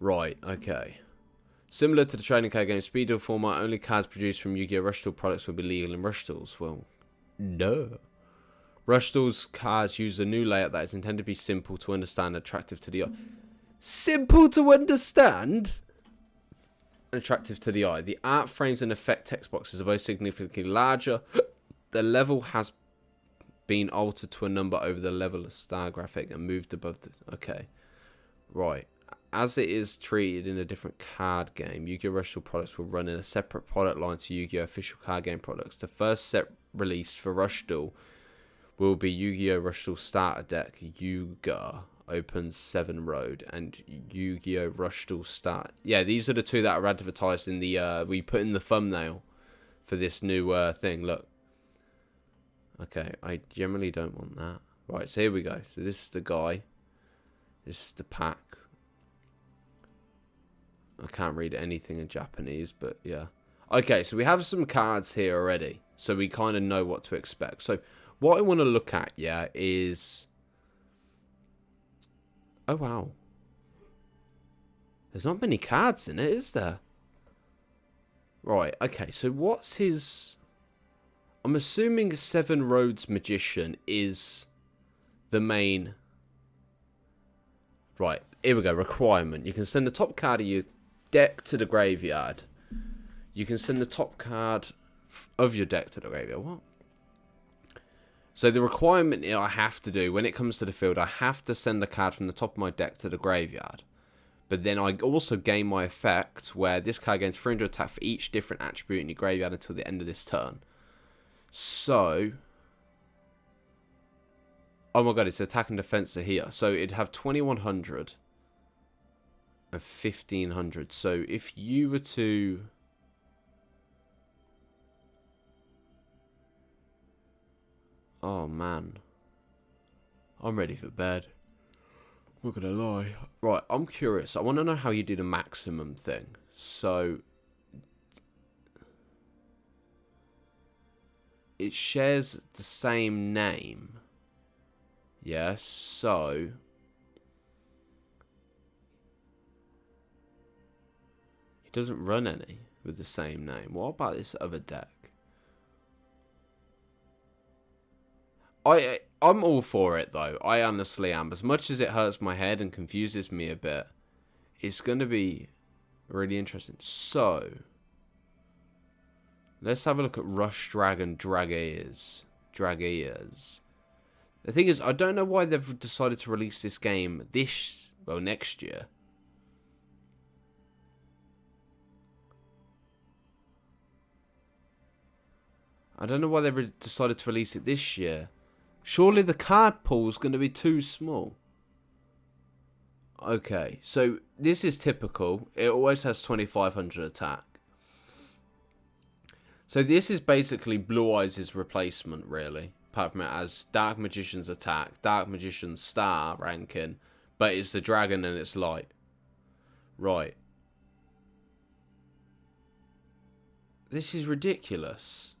Right, okay. Similar to the trading card game Speed Duel format, only cards produced from Yu-Gi-Oh! Rush Duel products will be legal in Rush Duels. Well, no. Rush Duels cards use a new layout that is intended to be simple to understand, attractive to the eye. Simple to understand? and attractive to the eye. The art frames and effect text boxes are both significantly larger. The level has been altered to a number over the level of star graphic and moved above the... Okay. Right. As it is treated in a different card game, Yu-Gi-Oh! Rush Duel products will run in a separate product line to Yu-Gi-Oh! Official card game products. The first set released for Rush Duel will be Yu-Gi-Oh! Rush Duel Starter Deck, Yuga Opens 7 Road, and Yu-Gi-Oh! Rush Duel Start. Yeah, these are the two that are advertised in the, we put in the thumbnail for this new thing. Look. Okay, I generally don't want that. Right, so here we go. So this is the guy. This is the pack. I can't read anything in Japanese, but yeah. Okay, so we have some cards here already. So we kind of know what to expect. So what I want to look at, yeah, is... Oh, wow. There's not many cards in it, is there? Right, okay, so what's his... I'm assuming Seven Roads Magician is the main... Right, here we go, requirement. You can send the top card of your deck to the graveyard. You can send the top card of your deck to the graveyard. What? So the requirement I have to do, when it comes to the field, I have to send the card from the top of my deck to the graveyard. But then I also gain my effect, where this card gains 300 attack for each different attribute in your graveyard until the end of this turn. So... Oh my god, it's attack and defense are here. So it'd have 2100 and 1500. So if you were to... Oh man. I'm ready for bed. I'm not gonna lie. Right, I'm curious. I want to know how you do the maximum thing. So... It shares the same name. Yeah, so... He doesn't run any with the same name. What about this other deck? I'm all for it, though. I honestly am. As much as it hurts my head and confuses me a bit, it's going to be really interesting. So... Let's have a look at Rush Dragon Dragears. The thing is, I don't know why they've decided to release this game next year. I don't know why they've decided to release it this year. Surely the card pool's going to be too small. Okay, so this is typical. It always has 2500 attack. So this is basically Blue Eyes' replacement, really. Apart from it as Dark Magician's attack, Dark Magician's star ranking, but it's the dragon and it's light. Right. This is ridiculous.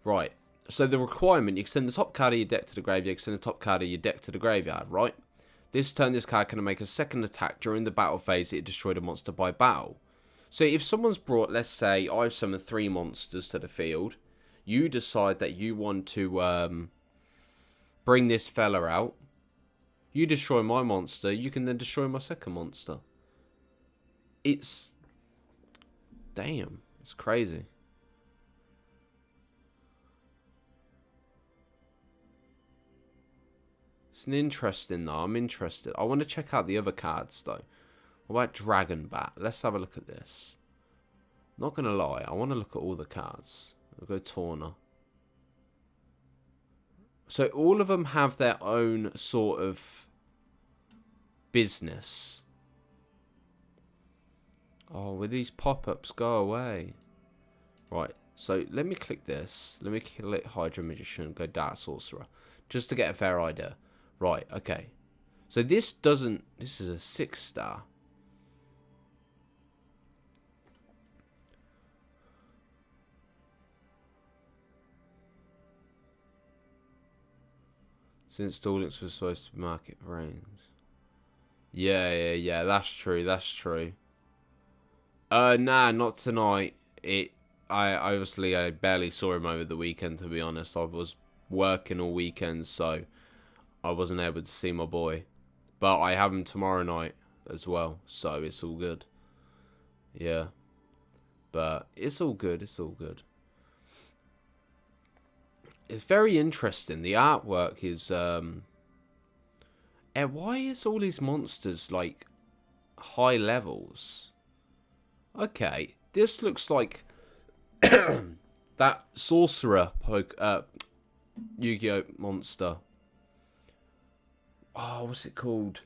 Right. So the requirement, you can send the top card of your deck to the graveyard, you can send the top card of your deck to the graveyard, right? This turn, this card can make a second attack during the battle phase. It destroyed a monster by battle. So if someone's brought, let's say, I've summoned 3 monsters to the field. You decide that you want to bring this fella out. You destroy my monster. You can then destroy my second monster. It's... Damn. It's crazy. It's an interesting, though. I'm interested. I want to check out the other cards, though. What about Dragon Bat? Let's have a look at this. Not going to lie. I want to look at all the cards. I'll go Torna. So all of them have their own sort of business. Oh, with these pop-ups, go away. Right. So let me click this. Let me click Hydra Magician and go Dark Sorcerer. Just to get a fair idea. Right, okay. So this doesn't... This is a 6-star. Since Duel Links was supposed to be market brains. Yeah, that's true. Nah, not tonight. I barely saw him over the weekend, to be honest. I was working all weekend, so I wasn't able to see my boy. But I have them tomorrow night as well, so it's all good. Yeah. But it's all good, it's all good. It's very interesting. The artwork is... why is all these monsters, like, high levels? Okay, this looks like that sorcerer Yu-Gi-Oh monster. Oh, what's it called?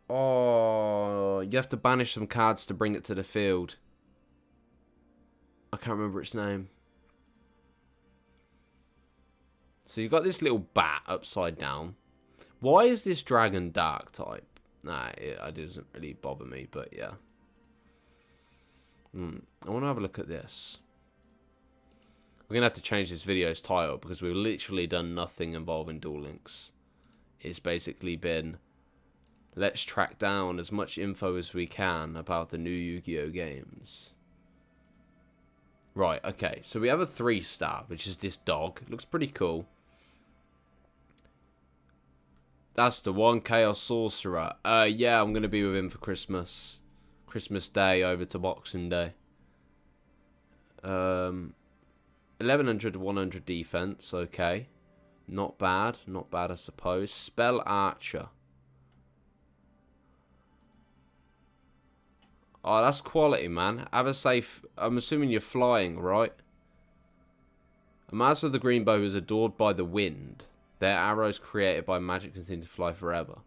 Oh, you have to banish some cards to bring it to the field. I can't remember its name. So you've got this little bat upside down. Why is this dragon dark type? Nah, it doesn't really bother me, but yeah. I want to have a look at this. We're going to have to change this video's title because we've literally done nothing involving Duel Links. It's basically been, let's track down as much info as we can about the new Yu-Gi-Oh games. Right, okay. So we have a 3-star, which is this dog. It looks pretty cool. That's the one Chaos Sorcerer. Yeah, I'm going to be with him for Christmas. Christmas Day over to Boxing Day. 1100 to 100 defense, okay. Not bad, not bad I suppose. Spell Archer. Oh, that's quality, man. Have a safe... I'm assuming you're flying, right? A master of the green bow is adored by the wind. Their arrows created by magic continue to fly forever.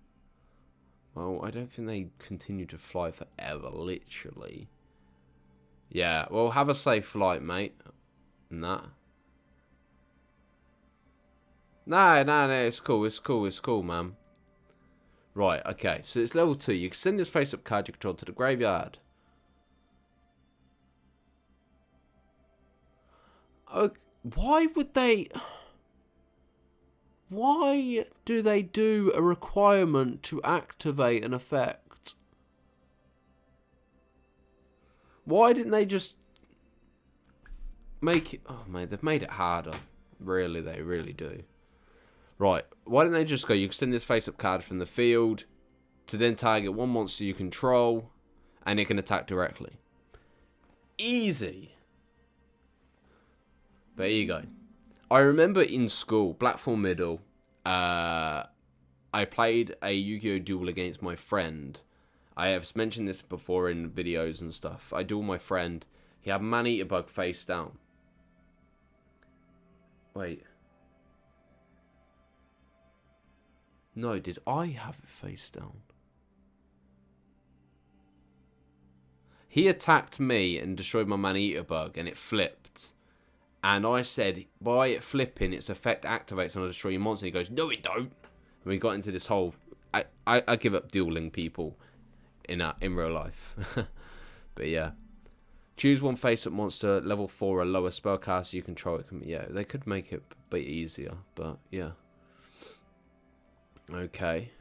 Well, I don't think they continue to fly forever, literally. Yeah, well, have a safe flight, mate. Nah. No, it's cool, man. Right, okay, so it's level 2. You can send this face-up card you control to the graveyard. Okay, why would they... Why do they do a requirement to activate an effect? Why didn't they just make it... Oh, man, they've made it harder. Really, they really do. Right, why didn't they just go, you can send this face-up card from the field to then target one monster you control, and it can attack directly. Easy. But here you go. I remember in school, Black 4 Middle, I played a Yu-Gi-Oh! Duel against my friend. I have mentioned this before in videos and stuff. I duel my friend. He had Man-Eater Bug face down. Wait. No, did I have it face down? He attacked me and destroyed my Man-Eater Bug, and it flipped. And I said, by it flipping, its effect activates and I destroy your monster. He goes, no, it don't. And we got into this whole... I give up dueling people in real life. But yeah. Choose one face-up monster, level 4 or lower spellcaster you control. It can, yeah, they could make it a bit easier, but yeah. Okay.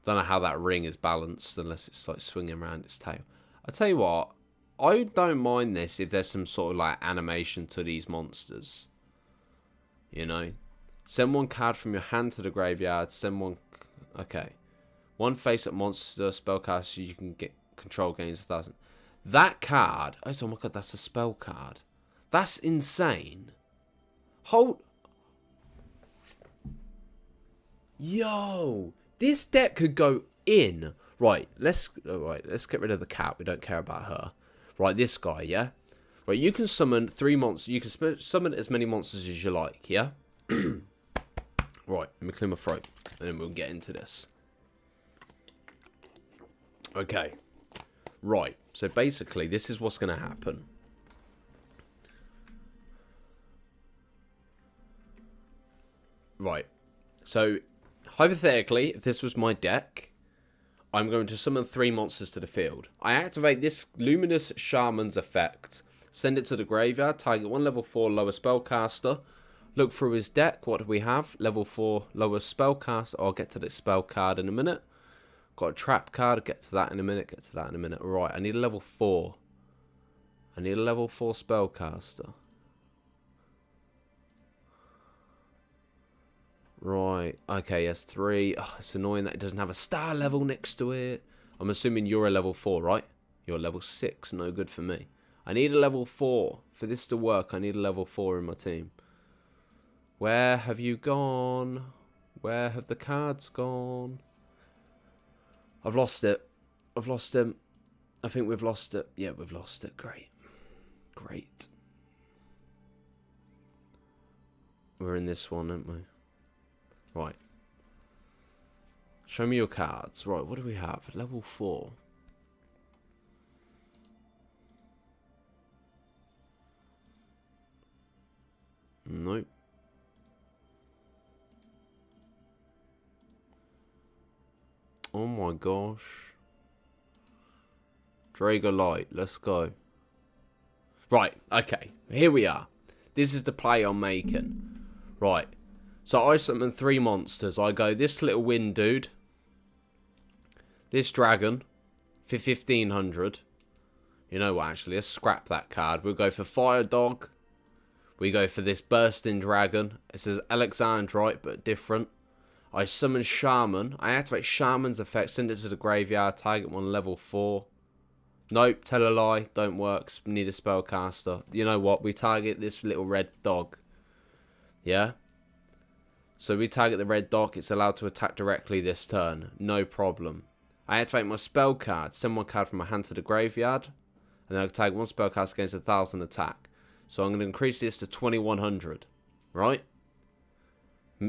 Don't know how that ring is balanced unless it's like swinging around its tail. I tell you what, I don't mind this if there's some sort of like animation to these monsters. You know? Send one card from your hand to the graveyard. Send one... Okay. One face-up monster spellcaster you can get control gains 1,000. That card... Oh my god, that's a spell card. That's insane. Hold... Yo! This deck could go in. Right, let's get rid of the cat. We don't care about her. Right, this guy, yeah? Right, you can summon 3 monsters. You can summon as many monsters as you like, yeah? Right, let me clear my throat. And then we'll get into this. Okay. Right, so basically, this is what's going to happen. Right. So, hypothetically, if this was my deck, I'm going to summon 3 monsters to the field. I activate this Luminous Shaman's effect. Send it to the graveyard. Target one level 4 lower spellcaster. Look through his deck. What do we have? Level 4 lower spellcaster. I'll get to the spell card in a minute. Got a trap card. Get to that in a minute. Right, I need a level 4. I need a level 4 spellcaster. Right. Okay, yes, 3. Oh, it's annoying that it doesn't have a star level next to it. I'm assuming you're a level 4, right? You're level 6. No good for me. I need a level 4. For this to work, I need a level 4 in my team. Where have you gone? Where have the cards gone? I've lost it. I've lost him. I think we've lost it. Yeah, we've lost it. Great. Great. We're in this one, aren't we? Right. Show me your cards. Right, what do we have? Level 4. Nope. Oh my gosh. Drago Light, let's go. Right, okay. Here we are. This is the play I'm making. Right. So I summon 3 monsters. I go this little wind dude. This dragon. For 1500. You know what, actually, let's scrap that card. We'll go for Fire Dog. We go for this Bursting Dragon. It says Alexandrite, but different. I summon Shaman. I activate Shaman's effect. Send it to the graveyard. Target one level 4. Nope, tell a lie. Don't work. Need a spellcaster. You know what? We target this little red dog. Yeah? So we target the red dog. It's allowed to attack directly this turn. No problem. I activate my spell card. Send one card from my hand to the graveyard. And then I target one spellcast against 1000 attack. So I'm going to increase this to 2100. Right?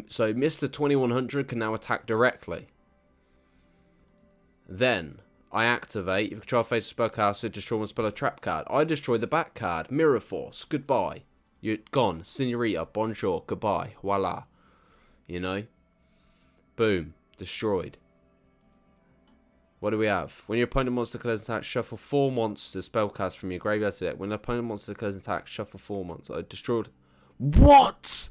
So Mr. 2100 can now attack directly. Then I activate. If you control face a spellcaster, destroy one spell or trap card. I destroy the back card. Mirror Force. Goodbye. You're gone. Senorita. Bonjour. Goodbye. Voila. You know? Boom. Destroyed. What do we have? When your opponent monster declares an attack, shuffle 4 monsters spellcast from your graveyard to deck. When an opponent monster declares an attack, shuffle 4 monsters. I destroyed. What?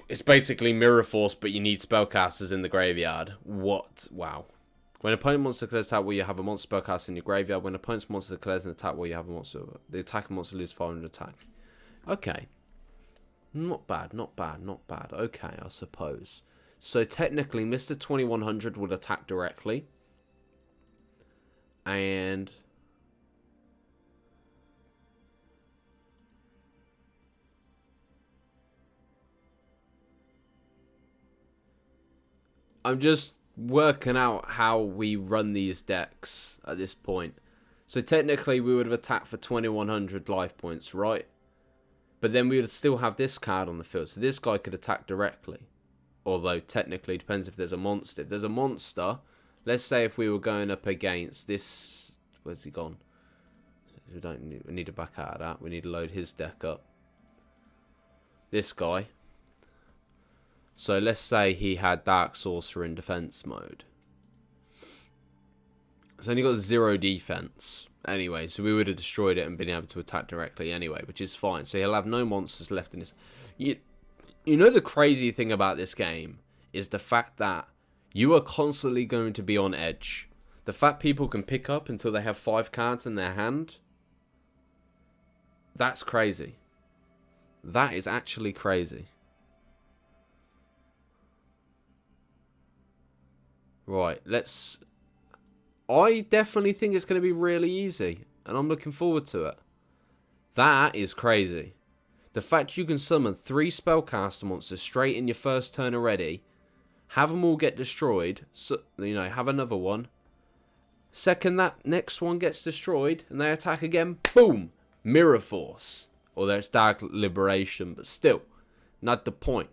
It's basically Mirror Force, but you need spellcasters in the graveyard. What? Wow. When an opponent monster declares an attack, where you have a monster spellcaster in your graveyard. When an opponent's monster declares an attack, where you have a monster, the attacking monster loses 500 attack. Okay. Not bad, not bad, not bad. Okay, I suppose. So technically, Mr. 2100 would attack directly. And I'm just working out how we run these decks at this point. So technically, we would have attacked for 2100 life points, right? But then we would still have this card on the field. So this guy could attack directly. Although, technically, it depends if there's a monster. If there's a monster, let's say if we were going up against this... Where's he gone? We need to back out of that. We need to load his deck up. This guy. So let's say he had Dark Sorcerer in defense mode. It's only got 0 defense. Anyway, so we would have destroyed it and been able to attack directly anyway, which is fine. So he'll have no monsters left in his... You know the crazy thing about this game is the fact that you are constantly going to be on edge. The fact people can pick up until they have 5 cards in their hand, that's crazy. That is actually crazy. Right, let's... I definitely think it's going to be really easy, and I'm looking forward to it. That is crazy. The fact you can summon 3 spellcaster monsters straight in your first turn already, have them all get destroyed, so, you know, have another one. Second that next one gets destroyed, and they attack again, boom! Mirror Force. Although it's Dark Liberation, but still, not the point.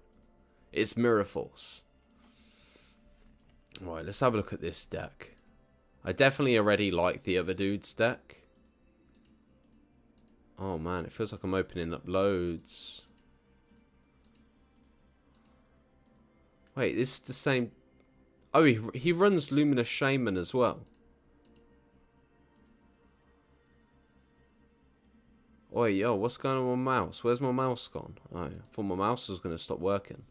It's Mirror Force. Right, let's have a look at this deck. I definitely already like the other dude's deck. Oh man, it feels like I'm opening up loads. Wait, this is the same... Oh, he runs Luminous Shaman as well. Oi, yo, what's going on with my mouse? Where's my mouse gone? Oh, I thought my mouse was going to stop working.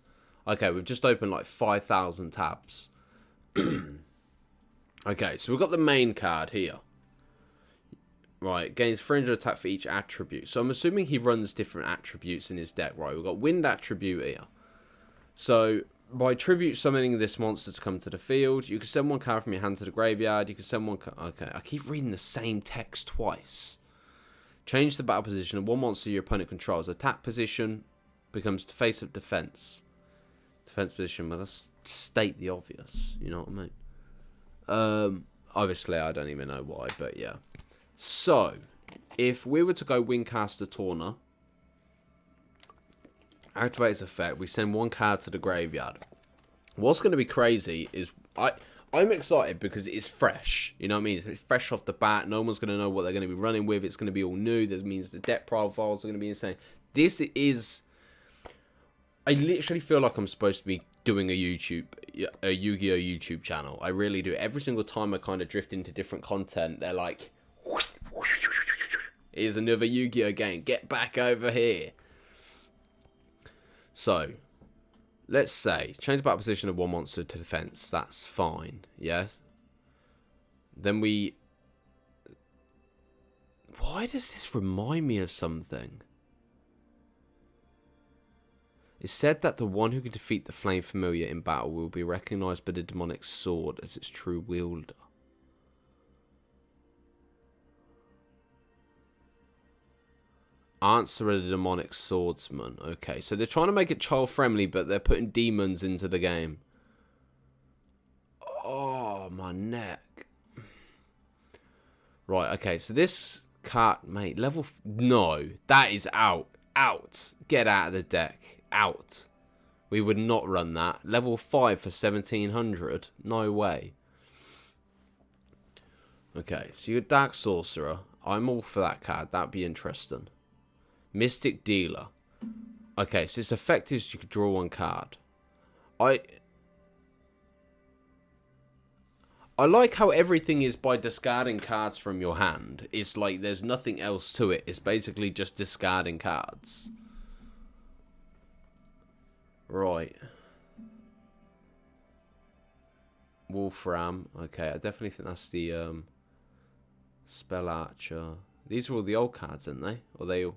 Okay, we've just opened like 5,000 tabs. Okay, so we've got the main card here. Right, gains 300 attack for each attribute. So I'm assuming he runs different attributes in his deck. Right, we've got wind attribute here. So by tribute summoning this monster to come to the field, you can send one card from your hand to the graveyard. You can send one card. Okay, I keep reading the same text twice. Change the battle position of one monster your opponent controls. Attack position becomes face of defense. Defense position, well, let's state the obvious. You know what I mean? Obviously, I don't even know why, but yeah. So, if we were to go Windcaster Torna, activate its effect, we send one card to the graveyard. What's going to be crazy is I'm excited because it's fresh. You know what I mean? It's fresh off the bat. No one's going to know what they're going to be running with. It's going to be all new. That means the deck profiles are going to be insane. This is... I literally feel like I'm supposed to be doing a Yu-Gi-Oh YouTube channel. I really do. Every single time I kind of drift into different content, they're like... Here's another Yu-Gi-Oh game. Get back over here. So, let's say, change the battle position of one monster to defense. That's fine. Yeah? Then we... Why does this remind me of something? It's said that the one who can defeat the Flame Familiar in battle will be recognized by the demonic sword as its true wielder. Answer a demonic swordsman. Okay, so they're trying to make it child friendly, but they're putting demons into the game. Oh, my neck. Right, okay, so this card, mate, level... No, that is out. Out. Get out of the deck. Out. We would not run that. Level 5 for 1700. No way. Okay, so you're Dark Sorcerer. I'm all for that card. That'd be interesting. Mystic Dealer. Okay, so its effect is you could draw one card. I like how everything is by discarding cards from your hand. It's like there's nothing else to it. It's basically just discarding cards. Right. Wolfram. Okay, I definitely think that's the Spell Archer. These are all the old cards, aren't they? Or they all...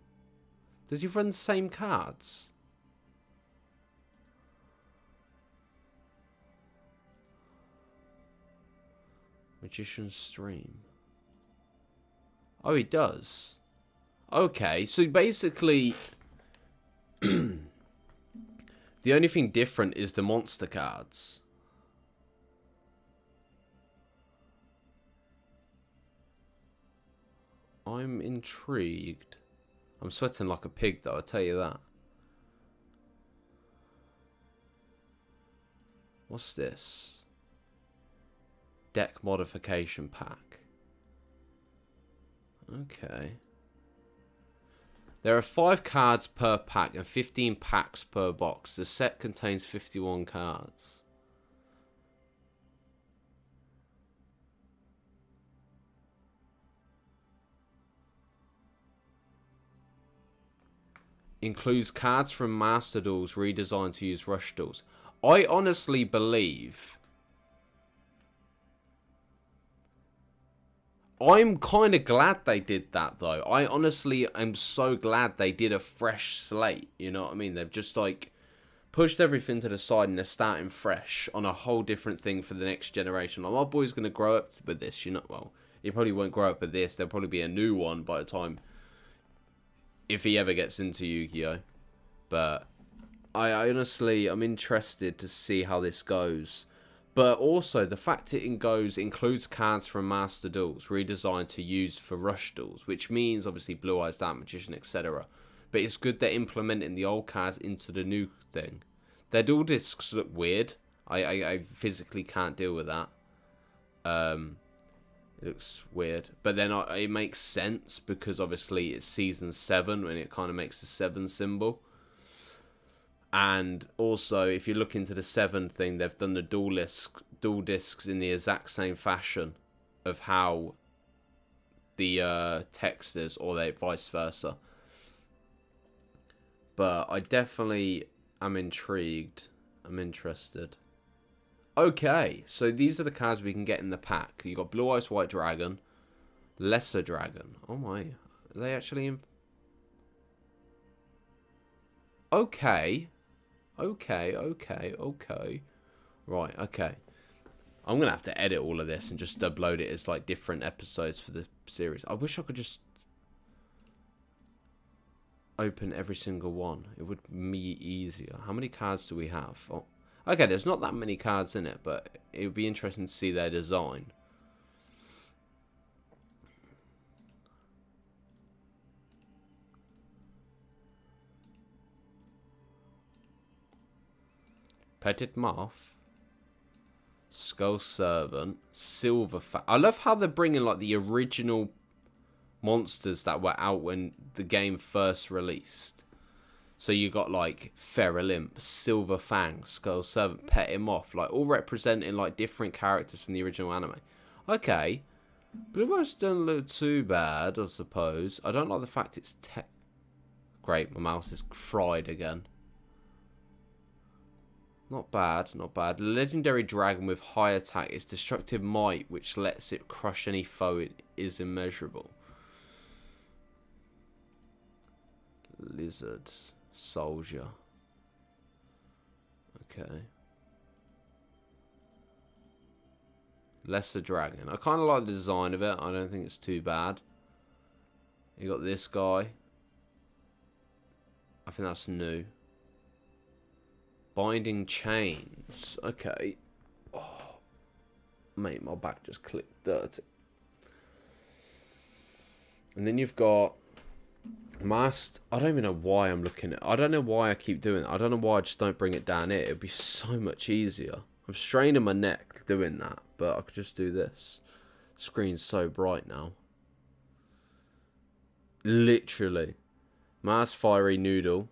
Does he run the same cards? Magician's Stream. Oh, he does. Okay, so basically... the only thing different is the monster cards. I'm intrigued. I'm sweating like a pig, though, I'll tell you that. What's this? Deck modification pack. Okay. There are 5 cards per pack and 15 packs per box. The set contains 51 cards. Includes cards from Master Duels redesigned to use Rush Duels. I honestly believe... I'm kind of glad they did that, though. I honestly am so glad they did a fresh slate. You know what I mean? They've just, like, pushed everything to the side and they're starting fresh on a whole different thing for the next generation. Like, my boy's going to grow up with this, you know? Well, he probably won't grow up with this. There'll probably be a new one by the time... if he ever gets into Yu-Gi-Oh! But I honestly, I'm interested to see how this goes. But also, the fact it includes cards from Master Duels, redesigned to use for Rush Duels, which means, obviously, Blue Eyes, Dark Magician, etc. But it's good they're implementing the old cards into the new thing. Their dual discs look weird. I physically can't deal with that. It looks weird. But then it makes sense because obviously it's Season 7 and it kind of makes the 7 symbol. And also, if you look into the 7 thing, they've done the dual discs in the exact same fashion of how the text is, or they vice versa. But I definitely am intrigued. I'm interested. Okay, so these are the cards we can get in the pack. You got Blue Eyes White Dragon, Lesser Dragon. Oh my. Are they actually in... Okay. Okay. Right, okay. I'm going to have to edit all of this and just upload it as like different episodes for the series. I wish I could just open every single one. It would be easier. How many cards do we have? Oh, okay, there's not that many cards in it, but it would be interesting to see their design. Petit Moth, Skull Servant, Silver Fang. I love how they're bringing like the original monsters that were out when the game first released. So you got like Feral Imp, Silver Fang, Skull Servant, Petit Moth, like all representing like different characters from the original anime. Okay, Blue Eyes don't look too bad, I suppose. I don't like the fact it's great. My mouse is fried again. Not bad, not bad. Legendary Dragon with high attack. Its destructive might, which lets it crush any foe, it is immeasurable. Lizard. Soldier. Okay. Lesser Dragon. I kind of like the design of it. I don't think it's too bad. You got this guy. I think that's new. Binding Chains. Okay. Oh, mate, my back just clicked dirty. And then you've got Mast. I don't even know why I'm looking at. I don't know why I keep doing it. I don't know why I just don't bring it down here. It'd be so much easier. I'm straining my neck doing that, but I could just do this. Screen's so bright now. Literally. Mast Fiery Noodle.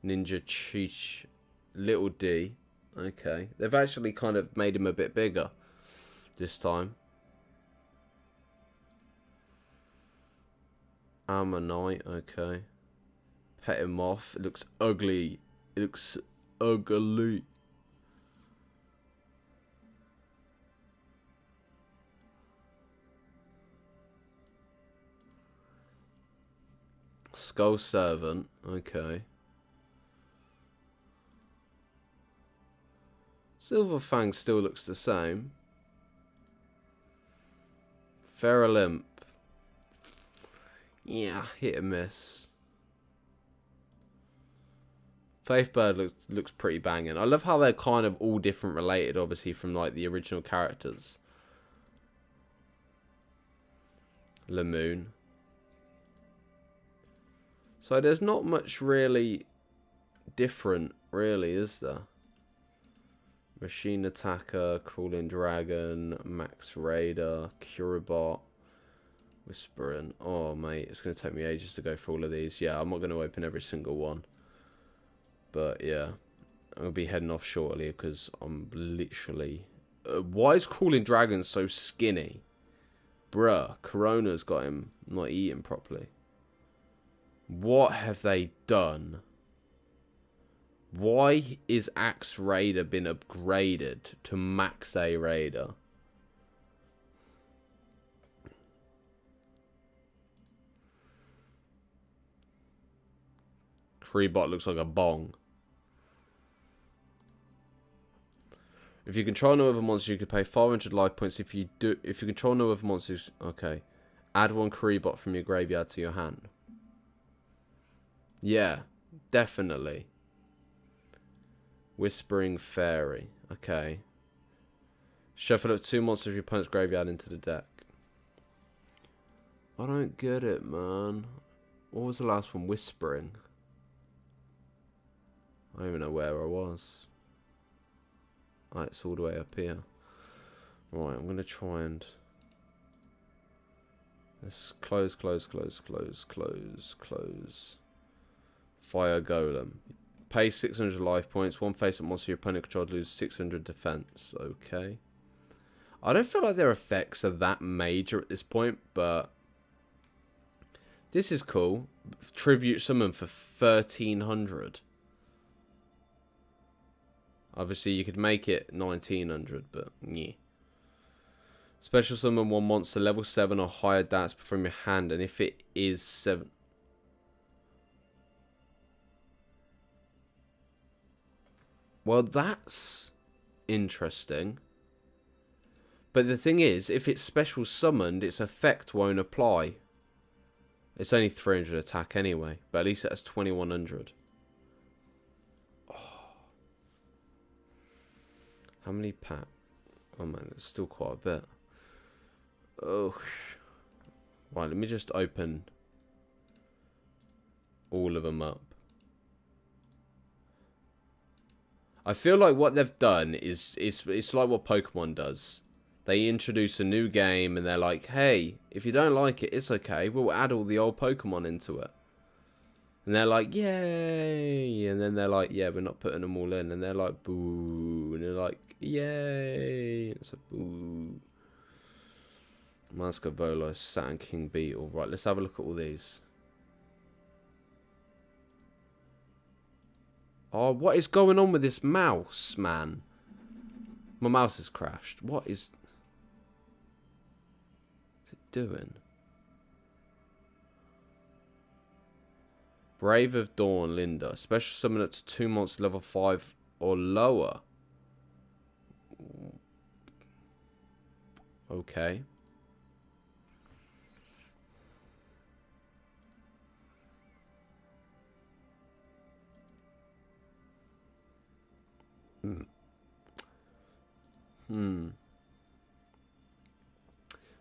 Ninja Cheech. Little D. Okay. They've actually kind of made him a bit bigger this time. Ammonite. Okay. Petit Moth. It looks ugly. It looks ugly. Skull Servant. Okay. Silver Fang still looks the same. Feral Imp. Yeah, hit and miss. Faith Bird looks pretty banging. I love how they're kind of all different related, obviously, from like the original characters. Lamoon. So there's not much really different, really, is there? Machine Attacker, Crawling Dragon, Max Raider, Curibot, Whispering. Oh, mate, it's going to take me ages to go through all of these. Yeah, I'm not going to open every single one. But, yeah, I'll be heading off shortly because I'm literally... why is Crawling Dragon so skinny? Bruh, Corona's got him not eating properly. What have they done? Why is Axe Raider been upgraded to Max A Raider? Creebot looks like a bong. If you control no other monster, you can pay 500 life points. If you control no other monsters, okay. Add one Creebot from your graveyard to your hand. Yeah, definitely. Whispering Fairy. Okay. Shuffle up 2 monsters of your opponent's graveyard into the deck. I don't get it, man. What was the last one? Whispering. I don't even know where I was. Alright, it's all the way up here. Right, I'm going to try and... let's close. Fire Golem. Pay 600 life points. One face-up monster your opponent controlled loses 600 defense. Okay. I don't feel like their effects are that major at this point, but this is cool. Tribute summon for 1300. Obviously, you could make it 1900, but yeah. Special summon one monster level 7 or higher that's from your hand, and if it is 7. Well, that's interesting. But the thing is, if it's special summoned, its effect won't apply. It's only 300 attack anyway, but at least it has 2100. Oh. How many pack? Oh man, it's still quite a bit. Oh. Right, let me just open all of them up. I feel like what they've done is it's like what Pokemon does. They introduce a new game and they're like, hey, if you don't like it, it's okay. We'll add all the old Pokemon into it. And they're like, yay. And then they're like, yeah, we're not putting them all in. And they're like, boo. And they're like, yay. And it's like, boo. Mask of Volo, Saturn King Beetle. Right, let's have a look at all these. Oh, what is going on with this mouse, man? My mouse has crashed. What is it doing? Brave of Dawn, Linda. Special summon up to 2 monsters level 5 or lower. Okay.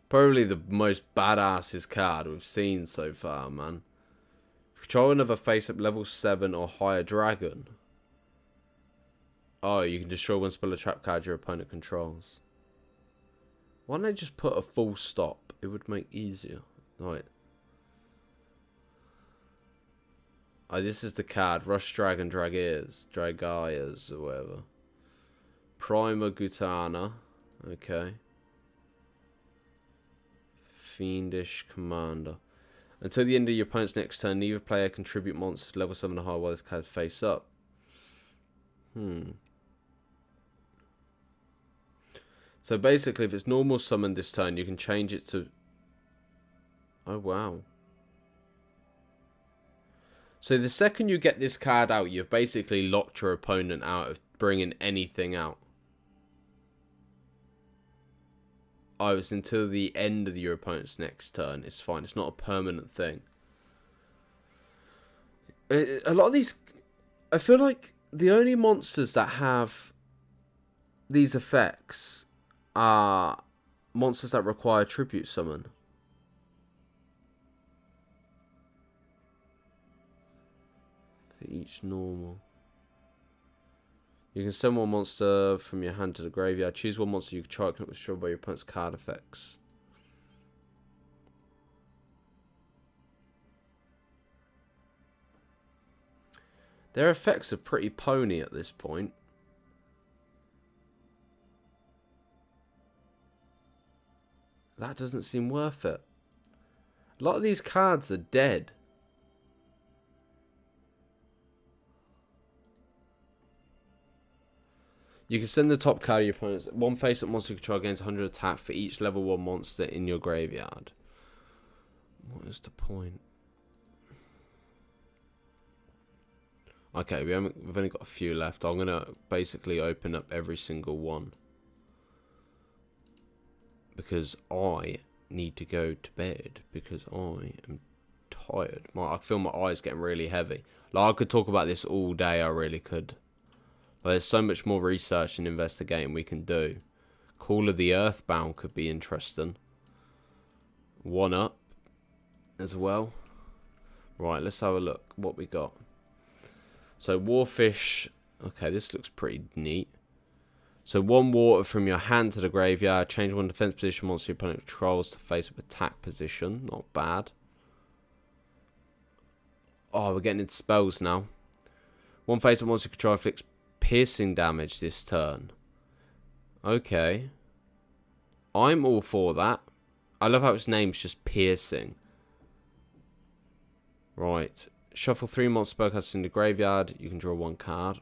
Probably the most badassest card we've seen so far, man. Control another face-up level 7 or higher dragon. Oh, you can destroy one spell or trap card your opponent controls. Why don't they just put a full stop? It would make easier. Right. Oh, this is the card. Rush Dragon Dragaias, or whatever. Prima Gutana. Okay. Fiendish Commander. Until the end of your opponent's next turn, neither player contribute monsters level 7 or higher while this card's face up. So basically, if it's normal summon this turn, you can change it to... Oh, wow. So the second you get this card out, you've basically locked your opponent out of bringing anything out. Oh, it's until the end of your opponent's next turn. It's fine. It's not a permanent thing. A lot of these... I feel like the only monsters that have these effects are monsters that require tribute summon. For each normal. You can send one monster from your hand to the graveyard. Choose one monster you can try to destroy by your opponent's card effects. Their effects are pretty pony at this point. That doesn't seem worth it. A lot of these cards are dead. You can send the top card of your opponent's one face-up monster control against 100 attack for each level 1 monster in your graveyard. What is the point? Okay, we've only got a few left. I'm going to basically open up every single one. Because I need to go to bed. Because I am tired. I feel my eyes getting really heavy. Like, I could talk about this all day. I really could. But there's so much more research and investigating we can do. Call of the Earthbound could be interesting. 1-up as well. Right, let's have a look what we got. So Warfish. Okay, this looks pretty neat. So 1 water from your hand to the graveyard. Change 1 defense position monster your opponent controls to face up attack position. Not bad. Oh, we're getting into spells now. 1 face up monster control inflicts piercing damage this turn. Okay. I'm all for that. I love how its name's just piercing. Right. Shuffle 3 monster spellcasts in the graveyard. You can draw 1 card.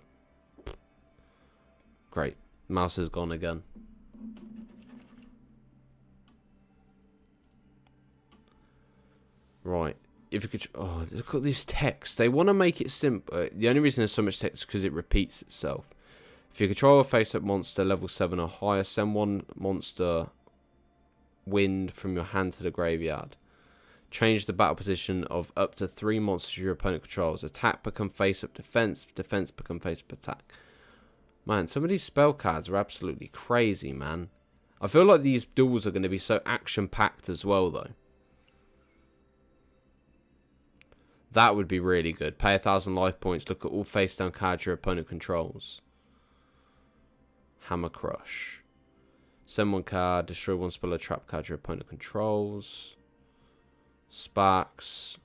Great. Mouse is gone again. Right. If you could... Oh, look at this text. They want to make it simple. The only reason there's so much text is because it repeats itself. If you control a face-up monster level 7 or higher, send one monster wind from your hand to the graveyard. Change the battle position of up to 3 monsters your opponent controls. Attack become face-up defense. Defense become face-up attack. Man, some of these spell cards are absolutely crazy, man. I feel like these duels are going to be so action-packed as well, though. That would be really good. Pay 1,000 life points. Look at all face-down cards your opponent controls. Hammer Crush. Send one card. Destroy one spell or trap card your opponent controls. Sparks.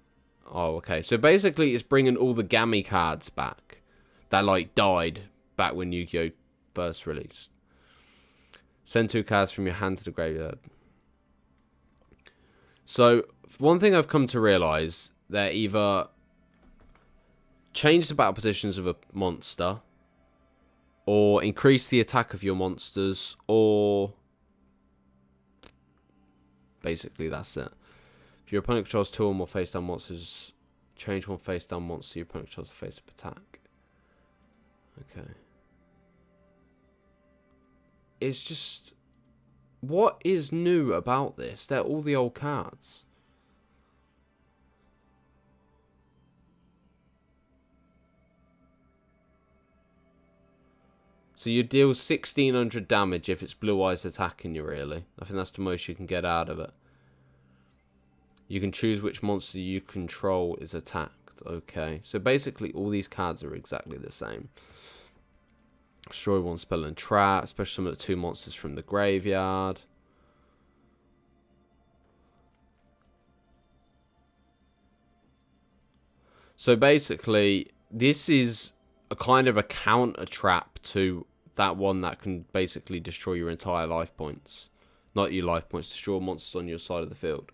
Oh, okay. So basically, it's bringing all the Gammy cards back that like died back when Yu-Gi-Oh first released. Send 2 cards from your hand to the graveyard. So one thing I've come to realize, they're either change the battle positions of a monster, or increase the attack of your monsters, or basically that's it. If your opponent controls 2 or more face-down monsters, change one face-down monster your opponent controls to face-up attack. Okay. It's just... What is new about this? They're all the old cards. So you deal 1,600 damage if it's Blue Eyes attacking you, really. I think that's the most you can get out of it. You can choose which monster you control is attacked. Okay, so basically all these cards are exactly the same. Destroy one spell and trap. Special summon the 2 monsters from the graveyard. So basically, this is a kind of a counter trap to that one that can basically destroy your entire life points. Not your life points, destroy monsters on your side of the field.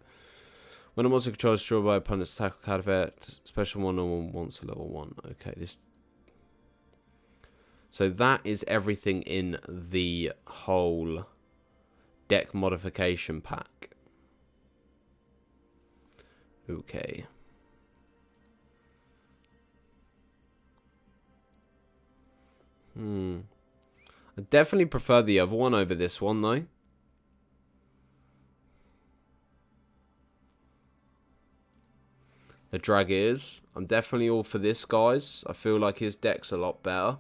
When a monster controls destroyed by opponent's attack card effect, special 1/1 monster level 1. Okay, this. So that is everything in the whole deck modification pack. Okay. I definitely prefer the other one over this one, though. The drag is. I'm definitely all for this, guys. I feel like his deck's a lot better.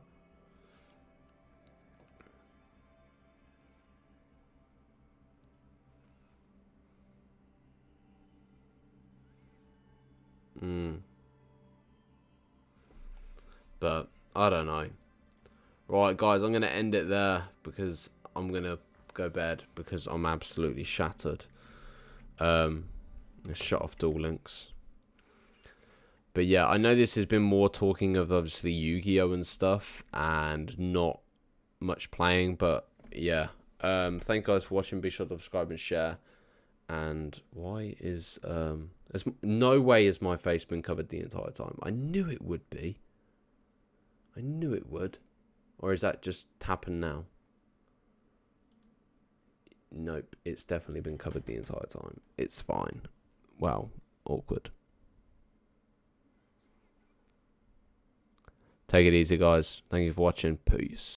But I don't know. Right, guys, I'm going to end it there because I'm going to go bed because I'm absolutely shattered. Shut off Duel Links. But yeah, I know this has been more talking of obviously Yu-Gi-Oh and stuff and not much playing, but yeah. Thank you guys for watching. Be sure to subscribe and share. And why is there's no way has my face been covered the entire time? I knew it would be. I knew it would. Or is that just happened now? Nope, it's definitely been covered the entire time. It's fine. Wow, awkward. Take it easy, guys. Thank you for watching. Peace.